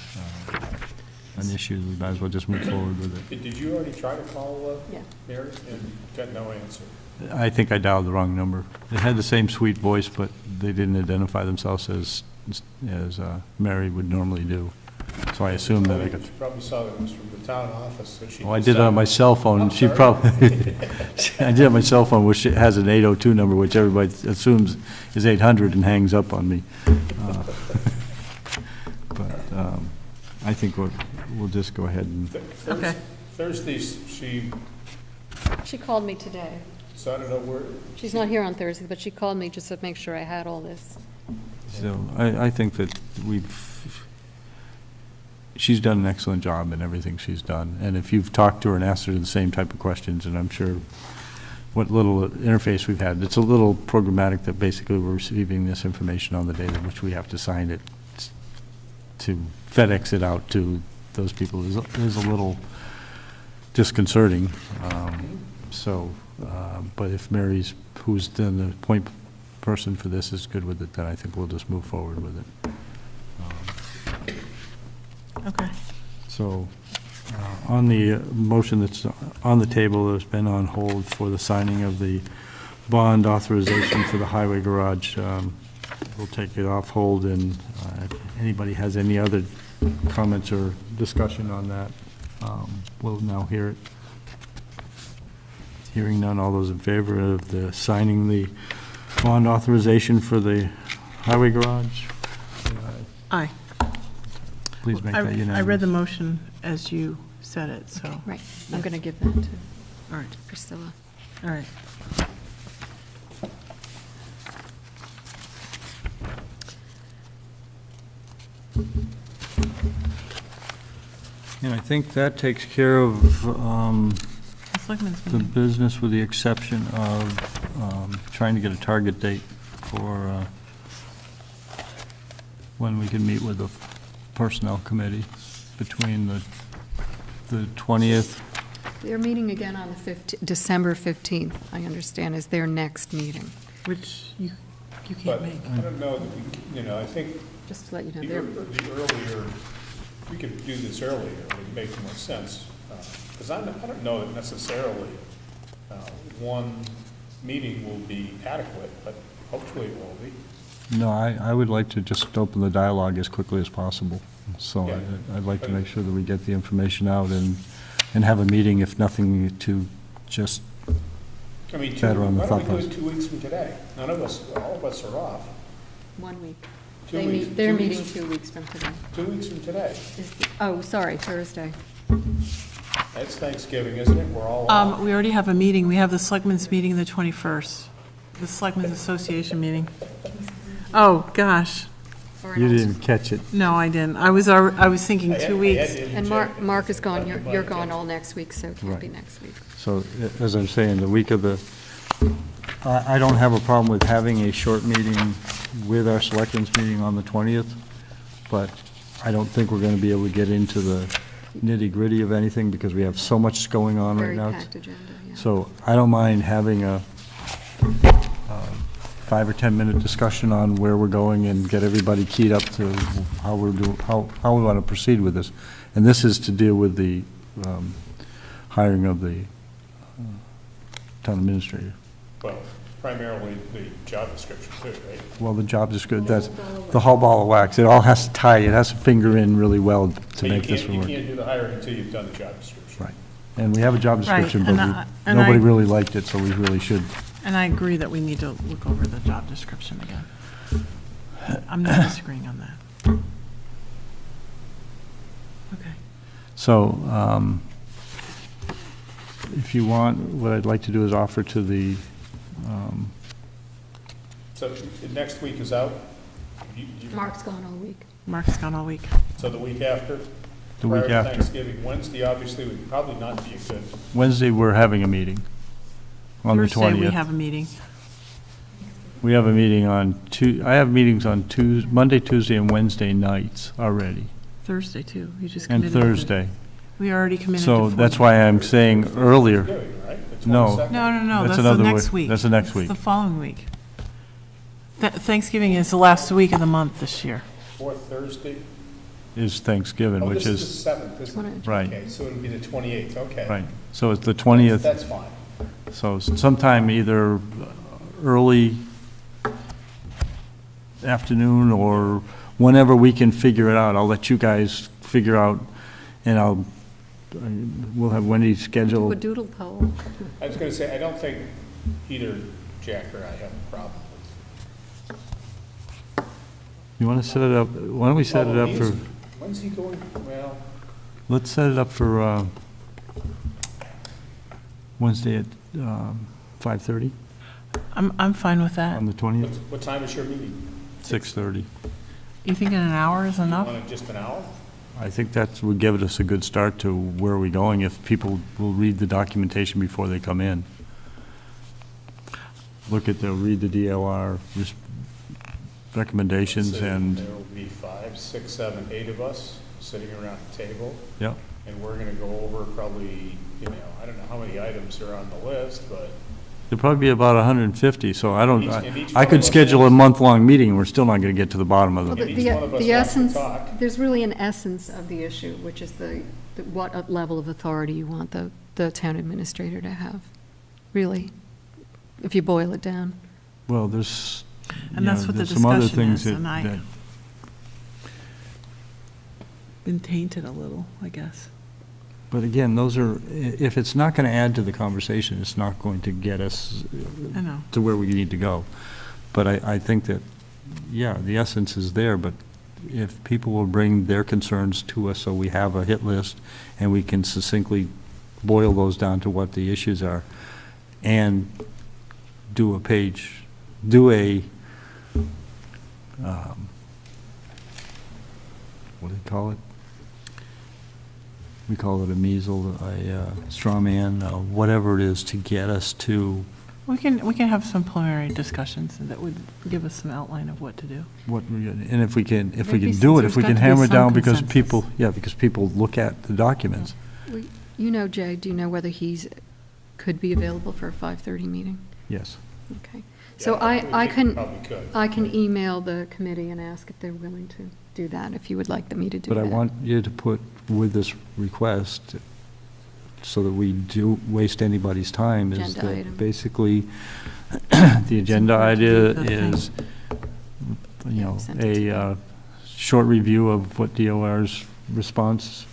issue, we might as well just move forward with it. Did you already try to call Yeah. Mary and got no answer? I think I dialed the wrong number. It had the same sweet voice, but they didn't identify themselves as as Mary would normally do. So I assume that I could. She probably saw that it was from the town office, so she. Oh, I did it on my decided- cell phone. I'm She sorry. probably, I did it on my cell phone, which has an 802 number, which everybody assumes is 800 and hangs up on me. But I think we'll just go ahead and, Okay. Thursdays, She called me today. so I don't know where. She's not here on Thursday, but she called me just to make sure I had all this. so I think that she's done an excellent job in everything she's done. And if you've talked to her and asked her the same type of questions, and I'm sure what little interface we've had, it's a little programmatic that basically we're receiving this information on the day in which we have to sign it to FedEx it out to those people is a little disconcerting. But if Mary's, who's then the point person for this, is good with it, then I think we'll just move forward with it. Okay. So, on the motion that's on the table, that's been on hold for the signing of the bond authorization for the highway garage, we'll take it off hold, and if anybody has any other comments or discussion on that, we'll now hear it. Hearing none, all those in favor of the signing the bond authorization for the highway garage? Aye. Please make that unanimous. I read the motion as you said it, so, Okay, right. I'm going to give that to all right, Priscilla. all right. And I think that takes care of The Selectmen's the meeting. business, with the exception of trying to get a target date for when we can meet with the Personnel Committee between the 20th. They're meeting again on the December 15th, I understand, is their next meeting. Which you can't But make. I don't know that we, I think Just to let you know, the they're, earlier, we could do this earlier, it would make more sense. Because I don't know that necessarily one meeting will be adequate, but hopefully it will be. No, I would like to just open the dialogue as quickly as possible. So Yeah. I'd like to make sure that we get the information out and have a meeting, if nothing, to just, I mean, Better on the why thought don't we do it 2 weeks from today? None of us, all of us are off. 1 week. 2 They weeks. meet, they're 2 weeks- meeting 2 weeks from today. 2 weeks from today. Oh, sorry, Thursday. That's Thanksgiving, isn't it? We're all off. We already have a meeting. We have the Selectmen's meeting the 21st, the Selectmen's Association meeting. Oh, gosh. Or an you alt- didn't catch it. No, I didn't. I was thinking I had- 2 I weeks. had to And interject. Mark is gone, you're But- gone all next week, so it can't be Right. next week. So, as I'm saying, the week of the, I don't have a problem with having a short meeting with our selectmen's meeting on the 20th, but I don't think we're gonna be able to get into the nitty-gritty of anything, because we have so much going on right Very now. packed agenda, yeah. So I don't mind having a 5 or 10 minute discussion on where we're going and get everybody keyed up to how we're doing, how we want to proceed with this. And this is to deal with the hiring of the town administrator. Well, primarily the job description too, right? Well, the job description, that's the whole ball of wax. It all has to tie, it has to finger in really well to But make this work. You can't do the hiring until you've done the job description. Right. And we have a job Right, description, and but I- nobody really liked it, so we really should. And I agree that we need to look over the job description again. I'm not disagreeing on that. Okay. So, if you want, what I'd like to do is offer to the, So next week is out? Mark's gone all week. Mark's gone all week. So the week after? the week Prior to after. Thanksgiving, Wednesday obviously would probably not be a good, Wednesday, we're having a meeting on the 20th. Thursday, we have a meeting. We have a meeting on I have meetings on Monday, Tuesday, and Wednesday nights already, Thursday, too. You just and committed. Thursday. We already committed to So 4. that's why I'm saying earlier. Thanksgiving, right? The No. 22nd? No, That's that's the another next week. week. That's the next It's week. the following week. Thanksgiving is the last week of the month this year. Fourth Thursday? Is Thanksgiving, Oh, which this is is, the 7th, isn't it? right, Okay, so it'll be the 28th, okay. right. So it's the 20th, That's fine. so sometime either early afternoon or whenever we can figure it out. I'll let you guys figure out, and we'll have Wendy Do a schedule. doodle poll. I was gonna say, I don't think either Jack or I have a problem with. You want to set it up, why don't we set it up for, When's he going, well, let's set it up for Wednesday at 5:30 I'm fine with that. on the 20th, what time is your meeting? 6:30. You thinking an hour is enough? Want it just an hour? I think that would give us a good start to where are we going, if people will read the documentation before they come in. Read the DLR recommendations So and, there will be 5, 6, 7, 8 of us sitting around the table. Yep. And we're gonna go over probably, I don't know how many items are on the list, but there'll probably be about 150, so I don't, And each I one could of us schedule a has- month-long meeting, and we're still not gonna get to the bottom of Well, it. And each one of us the wants to essence, talk. there's really an essence of the issue, which is what level of authority you want the town administrator to have, really, if you boil it down. Well, there's, And that's what the there's some other discussion things is, that, and I- that, Been tainted a little, I guess. but again, those are, if it's not gonna add to the conversation, it's not going to get us I know. to where we need to go. But I think that, yeah, the essence is there, but if people will bring their concerns to us, so we have a hit list, and we can succinctly boil those down to what the issues are, and do what do they call it? We call it a measle, a straw man, whatever it is, to get us to We can have some preliminary discussions that would give us some outline of what to do. what, and if we can Maybe do it, there's if we got can to be hammer it some down, because consensus. people, because people look at the documents. Jay, do you know whether could be available for a 5:30 meeting? Yes. Okay. So Yeah, I we can, probably could. I can email the committee and ask if they're willing to do that, if you would like me to do that. But I want you to put with this request, so that we do waste anybody's time, is Agenda item. that basically, the agenda important to idea do the thing. is, Yeah, send it to a them. short review of what DOR's response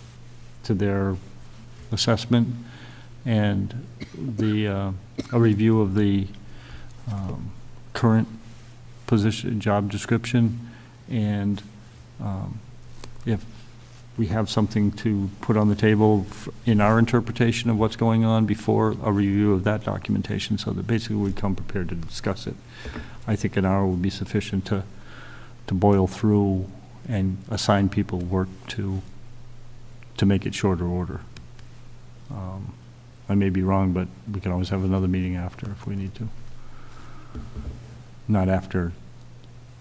to their assessment, and a review of the current position, job description, and if we have something to put on the table in our interpretation of what's going on before a review of that documentation, so that basically we come prepared to discuss it. I think an hour would be sufficient to boil through and assign people work to make it shorter order. I may be wrong, but we can always have another meeting after if we need to. Not after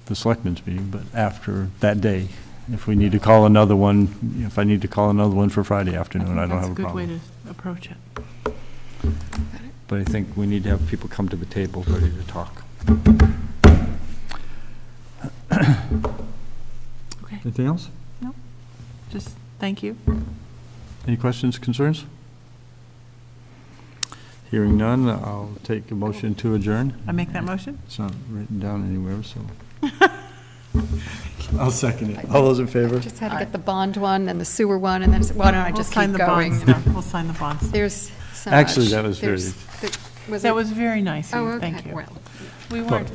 the selectmen's meeting, but after that day. If we need to call another one, if I need to call another one for Friday afternoon, I don't have a That's a good way problem. to approach it. But I think we need to have people come to the table ready to talk. Okay, Anything else? just thank you. Any questions, concerns? Hearing none, I'll take a motion to adjourn. I make that motion? It's not written down anywhere, so. I'll second it. All those in favor? Just had to get the bond one and the sewer one, and then, why don't I We'll just sign keep the going? bonds. We'll sign the bonds. There's so Actually, much. that was very- Was That it- was very nice of Oh, you, okay, thank you. well, We Well, weren't